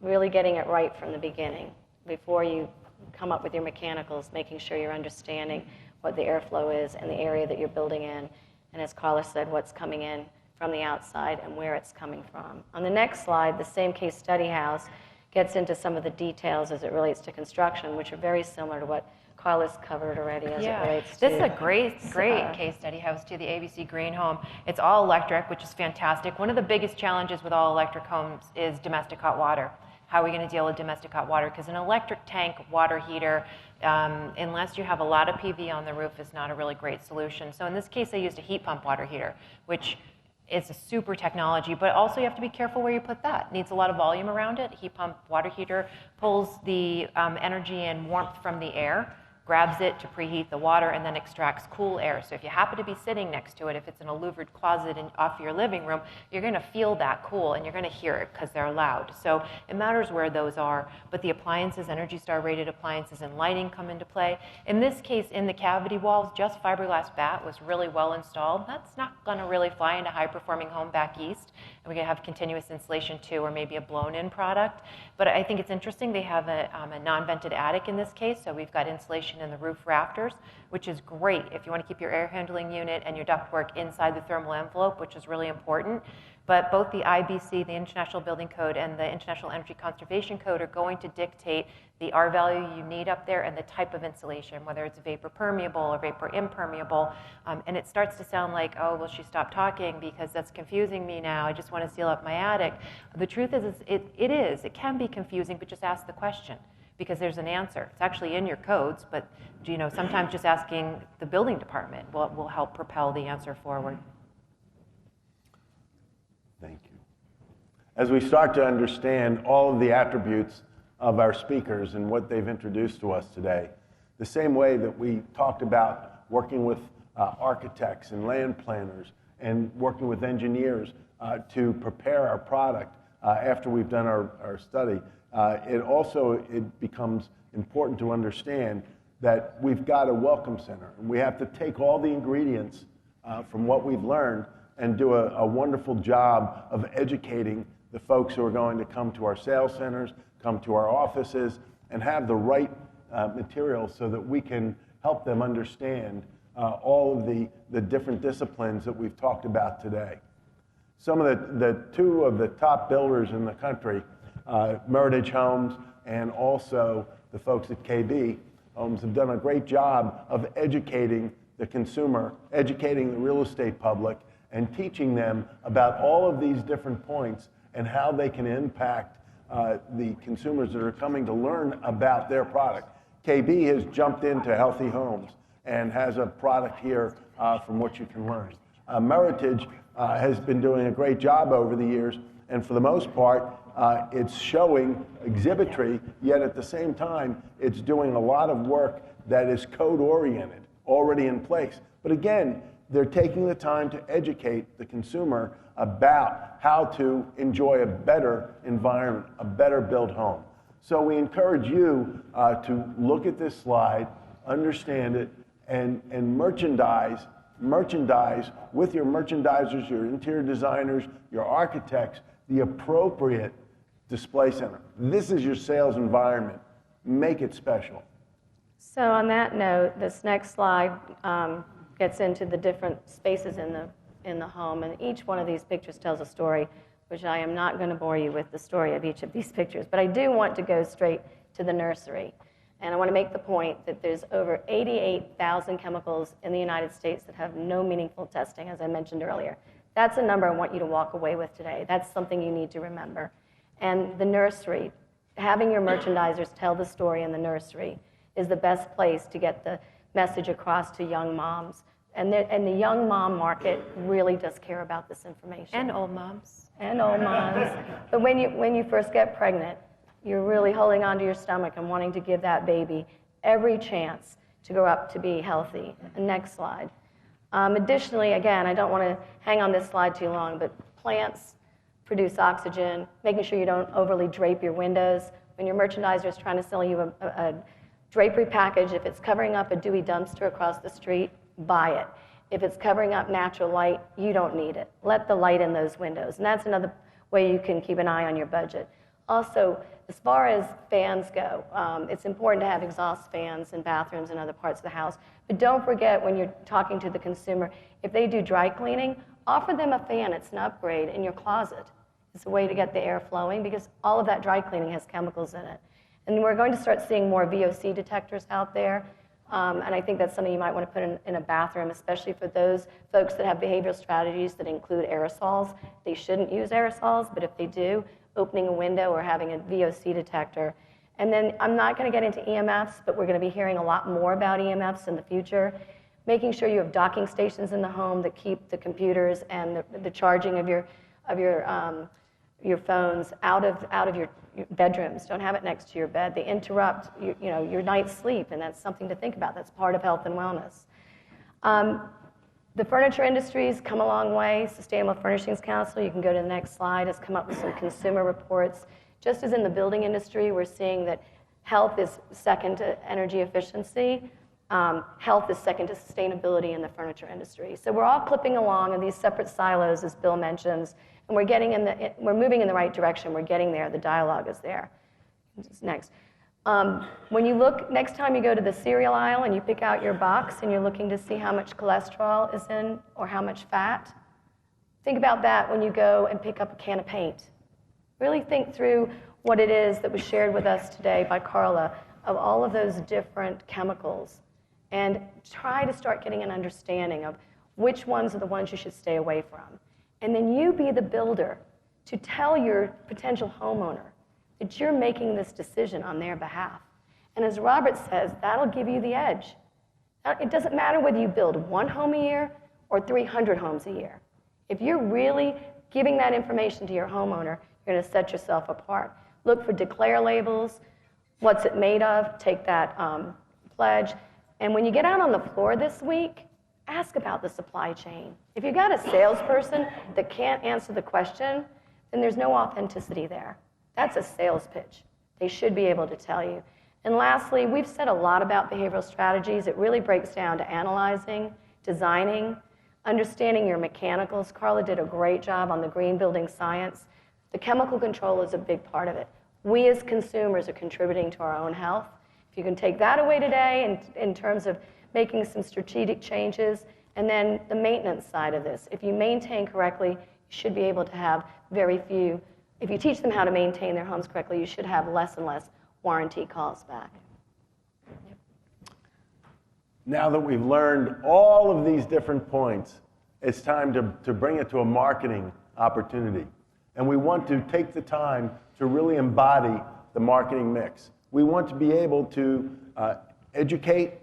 really getting it right from the beginning before you come up with your mechanicals, making sure you're understanding what the airflow is and the area that you're building in, and as Karla said, what's coming in from the outside and where it's coming from. On the next slide, the same case study house gets into some of the details as it relates to construction, which are very similar to what Karla's covered already as it relates to... This is a great case study house to the ABC Green Home. It's all electric, which is fantastic. One of the biggest challenges with all electric homes is domestic hot water. How are we going to deal with domestic hot water? Because an electric tank water heater, unless you have a lot of PV on the roof, is not a really great solution. So in this case, I used a heat pump water heater, which is a super technology, but also you have to be careful where you put that. It needs a lot of volume around it. Heat pump water heater pulls the energy and warmth from the air, grabs it to preheat the water, and then extracts cool air. So if you happen to be sitting next to it, if it's in a louvered closet off your living room, you're going to feel that cool, and you're going to hear it because they're loud. So it matters where those are, but the appliances, Energy Star rated appliances and lighting come into play. In this case, in the cavity walls, just fiberglass bat was really well installed. That's not going to really fly in a high-performing home back east. And we're going to have continuous insulation too, or maybe a blown-in product. But I think it's interesting, they have a non-vented attic in this case, so we've got insulation in the roof rafters, which is great if you want to keep your air handling unit and your ductwork inside the thermal envelope, which is really important. But both the IBC, the International Building Code, and the International Energy Conservation Code are going to dictate the R value you need up there and the type of insulation, whether it's vapor permeable or vapor impermeable. And it starts to sound like, oh, will she stop talking because that's confusing me now. I just want to seal up my attic. The truth is it can be confusing, but just ask the question, because there's an answer. It's actually in your codes, but sometimes just asking the building department will help propel the answer forward. Thank you. As we start to understand all of the attributes of our speakers and what they've introduced to us today, the same way that we talked about working with architects and land planners and working with engineers to prepare our product after we've done our study, it becomes important to understand that we've got a welcome center, and we have to take all the ingredients from what we've learned and do a wonderful job of educating the folks who are going to come to our sales centers, come to our offices, and have the right materials so that we can help them understand all of the different disciplines that we've talked about today. Some of the two of the top builders in the country, Meritage Homes and also the folks at KB Homes, have done a great job of educating the consumer, educating the real estate public, and teaching them about all of these different points and how they can impact the consumers that are coming to learn about their product. KB has jumped into healthy homes and has a product here from which you can learn. Meritage has been doing a great job over the years, and for the most part, it's showing exhibitry, yet at the same time, it's doing a lot of work that is code-oriented, already in place. But again, they're taking the time to educate the consumer about how to enjoy a better environment, a better built home. So we encourage you to look at this slide, understand it, and merchandise with your merchandisers, your interior designers, your architects, the appropriate display center. This is your sales environment. Make it special. So on that note, this next slide gets into the different spaces in the home, and each one of these pictures tells a story, which I am not going to bore you with the story of each of these pictures, but I do want to go straight to the nursery. And I want to make the point that there's over 88,000 chemicals in the United States that have no meaningful testing, as I mentioned earlier. That's a number I want you to walk away with today. That's something you need to remember. And the nursery, having your merchandisers tell the story in the nursery is the best place to get the message across to young moms. And the young mom market really does care about this information. And old moms. And old moms. But when you first get pregnant, you're really holding onto your stomach and wanting to give that baby every chance to grow up to be healthy. Next slide. Additionally, again, I don't want to hang on this slide too long, but plants produce oxygen, making sure you don't overly drape your windows. When your merchandiser is trying to sell you a drapery package, if it's covering up a Dewey dumpster across the street, buy it. If it's covering up natural light, you don't need it. Let the light in those windows. And that's another way you can keep an eye on your budget. Also, as far as fans go, it's important to have exhaust fans in bathrooms and other parts of the house. But don't forget, when you're talking to the consumer, if they do dry cleaning, offer them a fan. It's an upgrade in your closet. It's a way to get the air flowing because all of that dry cleaning has chemicals in it. And we're going to start seeing more VOC detectors out there. And I think that's something you might want to put in a bathroom, especially for those folks that have behavioral strategies that include aerosols. They shouldn't use aerosols, but if they do, opening a window or having a VOC detector. And then I'm not going to get into EMFs, but we're going to be hearing a lot more about EMFs in the future. Making sure you have docking stations in the home that keep the computers and the charging of your phones out of your bedrooms. Don't have it next to your bed. They interrupt your night's sleep, and that's something to think about. That's part of health and wellness. The furniture industry has come a long way. Sustainable Furnishings Council, you can go to the next slide, has come up with some consumer reports. Just as in the building industry, we're seeing that health is second to energy efficiency. Health is second to sustainability in the furniture industry. So we're all clipping along in these separate silos, as Bill mentions, and we're moving in the right direction. We're getting there. The dialogue is there. Next. When you look, next time you go to the cereal aisle and you pick out your box and you're looking to see how much cholesterol is in or how much fat, think about that when you go and pick up a can of paint. Really think through what it is that was shared with us today by Karla of all of those different chemicals and try to start getting an understanding of which ones are the ones you should stay away from. And then you be the builder to tell your potential homeowner that you're making this decision on their behalf. And as Robert says, that'll give you the edge. It doesn't matter whether you build 1 home a year or 300 homes a year. If you're really giving that information to your homeowner, you're going to set yourself apart. Look for declare labels. What's it made of? Take that pledge. And when you get out on the floor this week, ask about the supply chain. If you've got a salesperson that can't answer the question, then there's no authenticity there. That's a sales pitch. They should be able to tell you. And lastly, we've said a lot about behavioral strategies. It really breaks down to analyzing, designing, understanding your mechanicals. Karla did a great job on the green building science. The chemical control is a big part of it. We as consumers are contributing to our own health. If you can take that away today in terms of making some strategic changes, and then the maintenance side of this. If you maintain correctly, you should be able to have very few. If you teach them how to maintain their homes correctly, you should have less and less warranty calls back. Yep. Now that we've learned all of these different points, it's time to bring it to a marketing opportunity. And we want to take the time to really embody the marketing mix. We want to be able to educate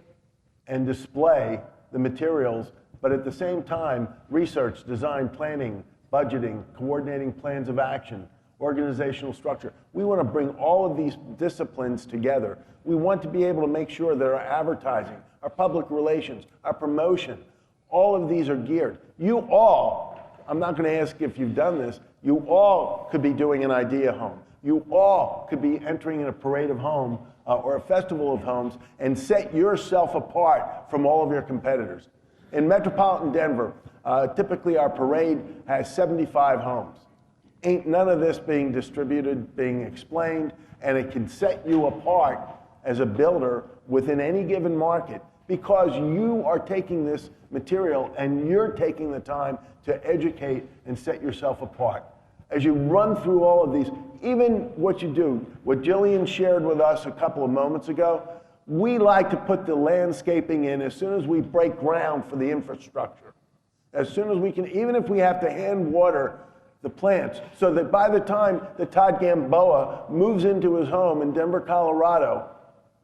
and display the materials, but at the same time, research, design, planning, budgeting, coordinating plans of action, organizational structure. We want to bring all of these disciplines together. We want to be able to make sure that our advertising, our public relations, our promotion, all of these are geared. You all, I'm not going to ask if you've done this, you all could be doing an idea home. You all could be entering in a parade of home or a festival of homes and set yourself apart from all of your competitors. In metropolitan Denver, typically our parade has 75 homes. Ain't none of this being distributed, being explained, and it can set you apart as a builder within any given market because you are taking this material and you're taking the time to educate and set yourself apart. As you run through all of these, even what you do, what Jillian shared with us a couple of moments ago, we like to put the landscaping in as soon as we break ground for the infrastructure. As soon as we can, even if we have to hand water the plants, so that by the time that Todd Gamboa moves into his home in Denver, Colorado,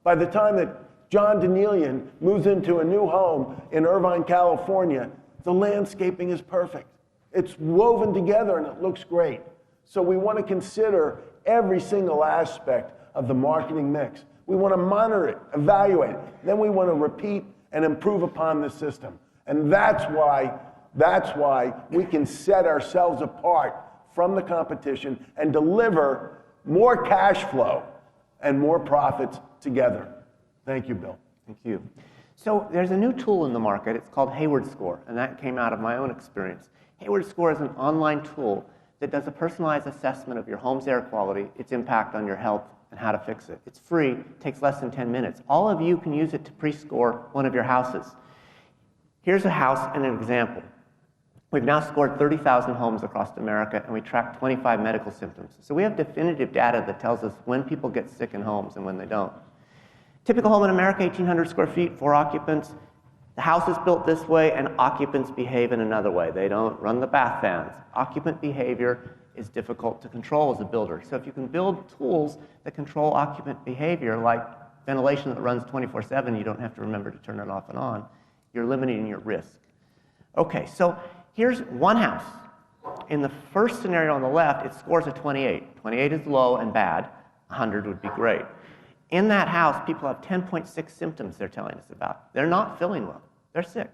by the time that John Danielian moves into a new home in Irvine, California, the landscaping is perfect. It's woven together and it looks great. So we want to consider every single aspect of the marketing mix. We want to monitor it, evaluate it. Then we want to repeat and improve upon the system. And that's why we can set ourselves apart from the competition and deliver more cash flow and more profits together. Thank you, Bill. Thank you. So there's a new tool in the market. It's called Hayward Score, and that came out of my own experience. Hayward Score is an online tool that does a personalized assessment of your home's air quality, its impact on your health, and how to fix it. It's free, takes less than 10 minutes. All of you can use it to pre-score one of your houses. Here's a house and an example. We've now scored 30,000 homes across America, and we track 25 medical symptoms. So we have definitive data that tells us when people get sick in homes and when they don't. Typical home in America, 1,800 square feet, 4 occupants. The house is built this way, and occupants behave in another way. They don't run the bath fans. Occupant behavior is difficult to control as a builder. So if you can build tools that control occupant behavior, like ventilation that runs 24/7, you don't have to remember to turn it off and on, you're limiting your risk. Okay, so here's one house. In the first scenario on the left, it scores a 28. 28 is low and bad. 100 would be great. In that house, people have 10.6 symptoms they're telling us about. They're not feeling well. They're sick.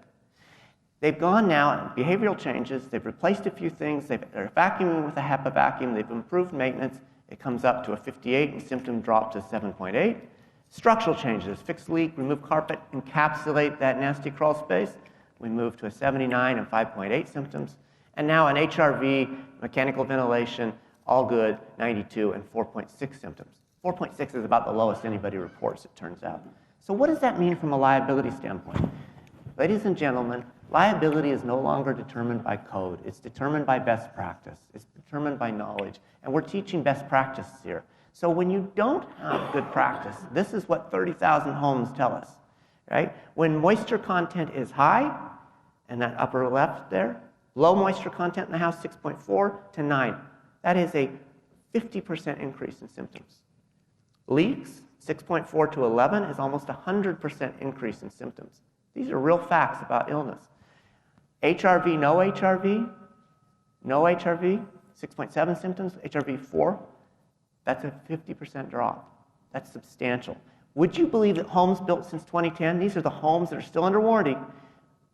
They've gone now, and behavioral changes, they've replaced a few things, they're vacuuming with a HEPA vacuum, they've improved maintenance, it comes up to a 58 and symptom drop to 7.8. Structural changes, fix leak, remove carpet, encapsulate that nasty crawl space, we move to a 79 and 5.8 symptoms. And now an HRV, mechanical ventilation, all good, 92 and 4.6 symptoms. 4.6 is about the lowest anybody reports, it turns out. So what does that mean from a liability standpoint? Ladies and gentlemen, liability is no longer determined by code. It's determined by best practice. It's determined by knowledge. And we're teaching best practices here. So when you don't have good practice, this is what 30,000 homes tell us, right? When moisture content is high, and that upper left there, low moisture content in the house, 6.4 to 9. That is a 50% increase in symptoms. Leaks, 6.4 to 11 is almost 100% increase in symptoms. These are real facts about illness. HRV, no HRV, 6.7 symptoms, HRV 4, that's a 50% drop. That's substantial. Would you believe that homes built since 2010, these are the homes that are still under warranty,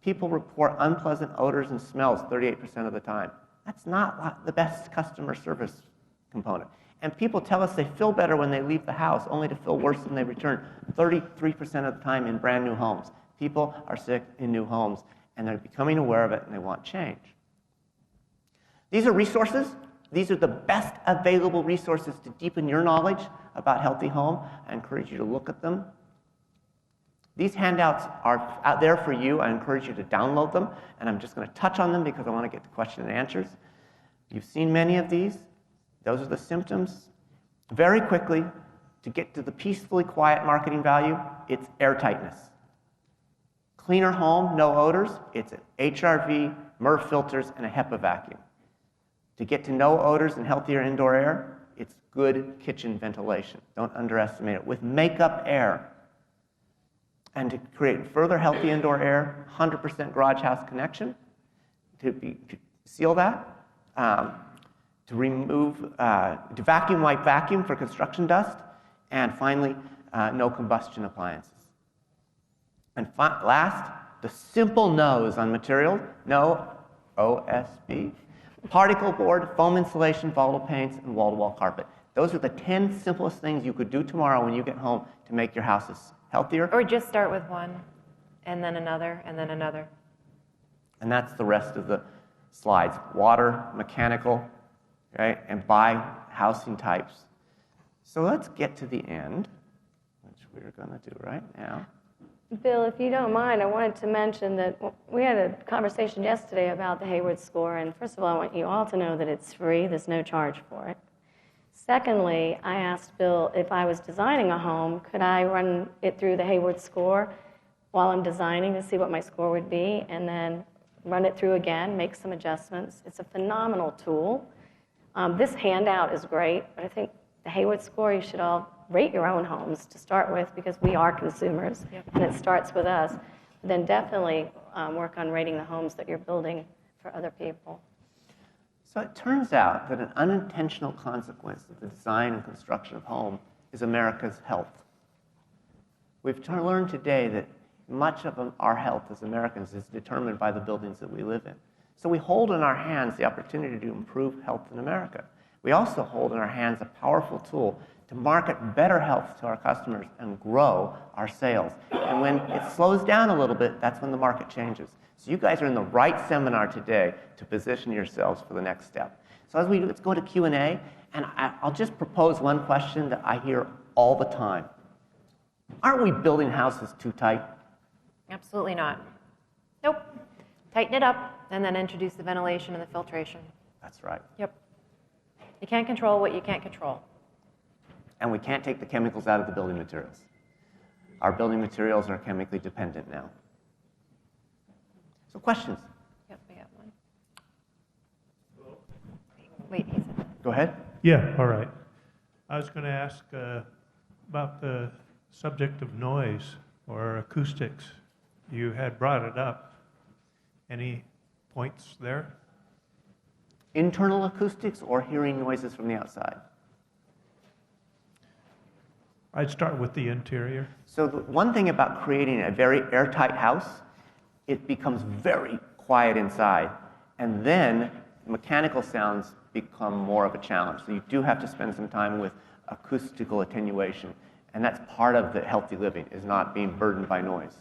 people report unpleasant odors and smells 38% of the time. That's not the best customer service component. And people tell us they feel better when they leave the house, only to feel worse when they return 33% of the time in brand new homes. People are sick in new homes, and they're becoming aware of it, and they want change. These are resources. These are the best available resources to deepen your knowledge about healthy home. I encourage you to look at them. These handouts are out there for you. I encourage you to download them, and I'm just going to touch on them because I want to get to question and answers. You've seen many of these. Those are the symptoms. Very quickly, to get to the peacefully quiet marketing value, it's airtightness. Cleaner home, no odors, it's an HRV, MERV filters, and a HEPA vacuum. To get to no odors and healthier indoor air, it's good kitchen ventilation. Don't underestimate it. With makeup air. And to create further healthy indoor air, 100% garage house connection, to seal that, to remove, to vacuum wipe vacuum for construction dust, and finally, no combustion appliances. And last, the simple no's on materials, no OSB, particle board, foam insulation, volatile paints, and wall-to-wall carpet. Those are the 10 simplest things you could do tomorrow when you get home to make your houses healthier. Or just start with one, and then another, and then another. And that's the rest of the slides. Water, mechanical, right, and by housing types. So let's get to the end, which we're going to do right now. Bill, if you don't mind, I wanted to mention that we had a conversation yesterday about the Hayward Score, and first of all, I want you all to know that it's free. There's no charge for it. Secondly, I asked Bill if I was designing a home, could I run it through the Hayward Score while I'm designing to see what my score would be, and then run it through again, make some adjustments. It's a phenomenal tool. This handout is great, but I think the Hayward Score, you should all rate your own homes to start with, because we are consumers, and it starts with us. Then definitely work on rating the homes that you're building for other people. So it turns out that an unintentional consequence of the design and construction of home is America's health. We've learned today that much of our health as Americans is determined by the buildings that we live in. So we hold in our hands the opportunity to improve health in America. We also hold in our hands a powerful tool to market better health to our customers and grow our sales. And when it slows down a little bit, that's when the market changes. So you guys are in the right seminar today to position yourselves for the next step. So let's go to Q&A, and I'll just propose one question that I hear all the time. Aren't we building houses too tight? Absolutely not. Nope. Tighten it up, and then introduce the ventilation and the filtration. That's right. Yep. You can't control what you can't control. And we can't take the chemicals out of the building materials. Our building materials are chemically dependent now. So questions? Yep, we got one. Wait, he said that. Go ahead. Yeah, all right. I was going to ask about the subject of noise or acoustics. You had brought it up. Any points there? Internal acoustics or hearing noises from the outside? I'd start with the interior. So the one thing about creating a very airtight house, it becomes very quiet inside. And then mechanical sounds become more of a challenge. So you do have to spend some time with acoustical attenuation. And that's part of the healthy living, is not being burdened by noise.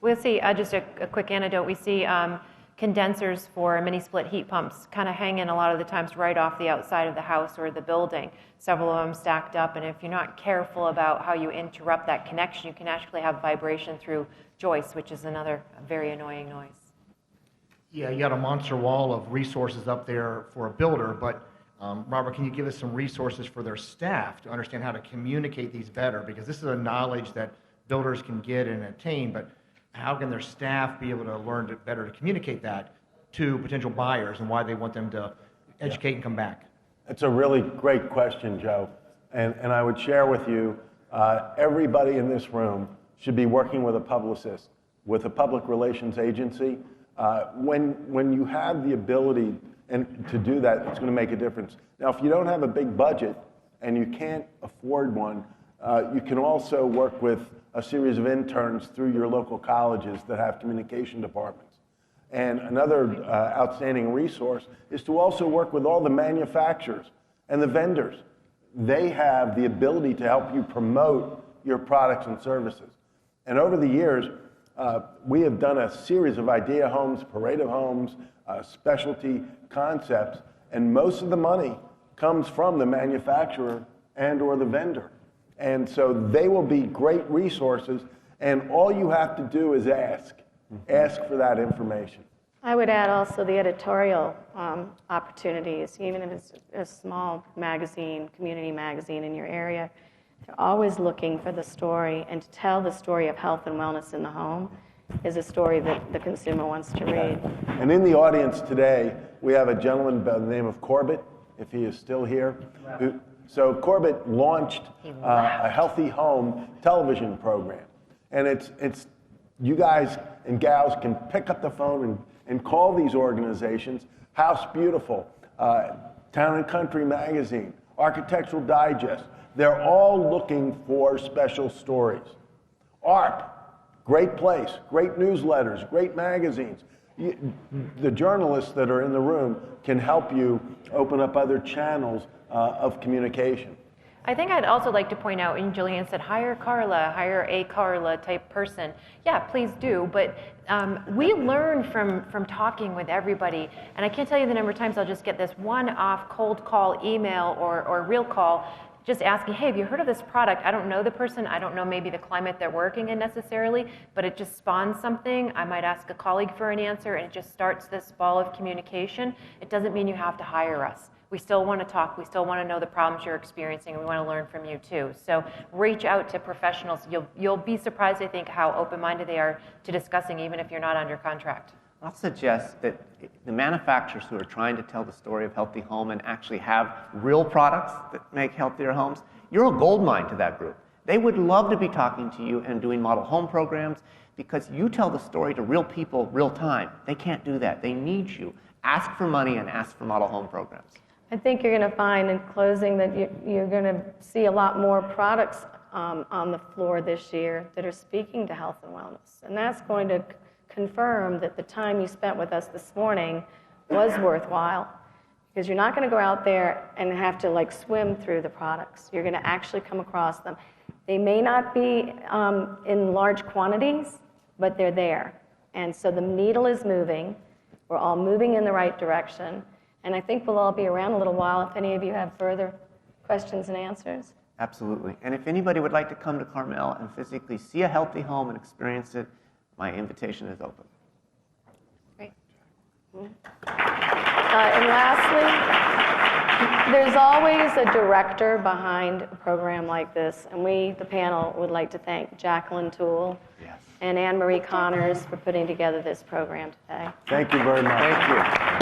We'll see, just a quick anecdote. We see condensers for mini split heat pumps kind of hanging a lot of the times right off the outside of the house or the building. Several of them stacked up, and if you're not careful about how you interrupt that connection, you can actually have vibration through joists, which is another very annoying noise. Yeah, you got a monster wall of resources up there for a builder, but Robert, can you give us some resources for their staff to understand how to communicate these better? Because this is a knowledge that builders can get and attain, but how can their staff be able to learn better to communicate that to potential buyers and why they want them to educate and come back? It's a really great question, Joe. And I would share with you, everybody in this room should be working with a publicist, with a public relations agency. When you have the ability to do that, it's going to make a difference. Now, if you don't have a big budget and you can't afford one, you can also work with a series of interns through your local colleges that have communication departments. And another outstanding resource is to also work with all the manufacturers and the vendors. They have the ability to help you promote your products and services. And over the years, we have done a series of idea homes, parade of homes, specialty concepts, and most of the money comes from the manufacturer and or the vendor. And so they will be great resources, and all you have to do is ask. Ask for that information. I would add also the editorial opportunities, even if it's a small magazine, community magazine in your area. They're always looking for the story, and to tell the story of health and wellness in the home is a story that the consumer wants to read. And in the audience today, we have a gentleman by the name of Corbett, if he is still here. So Corbett launched a Healthy Home television program. And it's you guys and gals can pick up the phone and call these organizations. House Beautiful, Town and Country Magazine, Architectural Digest. They're all looking for special stories. ARP, great place, great newsletters, great magazines. The journalists that are in the room can help you open up other channels of communication. I think I'd also like to point out, and Jillian said, hire Karla, hire a Karla type person. Yeah, please do, but we learn from talking with everybody, and I can't tell you the number of times I'll just get this one-off cold call email or real call just asking, hey, have you heard of this product? I don't know the person, I don't know maybe the climate they're working in necessarily, but it just spawns something. I might ask a colleague for an answer, and it just starts this ball of communication. It doesn't mean you have to hire us. We still want to talk. We still want to know the problems you're experiencing. We want to learn from you too. So reach out to professionals. You'll be surprised, I think, how open-minded they are to discussing, even if you're not under contract. I'll suggest that the manufacturers who are trying to tell the story of healthy home and actually have real products that make healthier homes, you're a goldmine to that group. They would love to be talking to you and doing model home programs because you tell the story to real people real time. They can't do that. They need you. Ask for money and ask for model home programs. I think you're going to find in closing that you're going to see a lot more products on the floor this year that are speaking to health and wellness. And that's going to confirm that the time you spent with us this morning was worthwhile, because you're not going to go out there and have to like swim through the products. You're going to actually come across them. They may not be in large quantities, but they're there. And so the needle is moving. We're all moving in the right direction. And I think we'll all be around a little while if any of you have further questions and answers. Absolutely. And if anybody would like to come to Carmel and physically see a healthy home and experience it, my invitation is open. Great. And lastly, there's always a director behind a program like this. And we, the panel, would like to thank Jacqueline Toole and Anne Marie Connors for putting together this program today. Thank you very much. Thank you.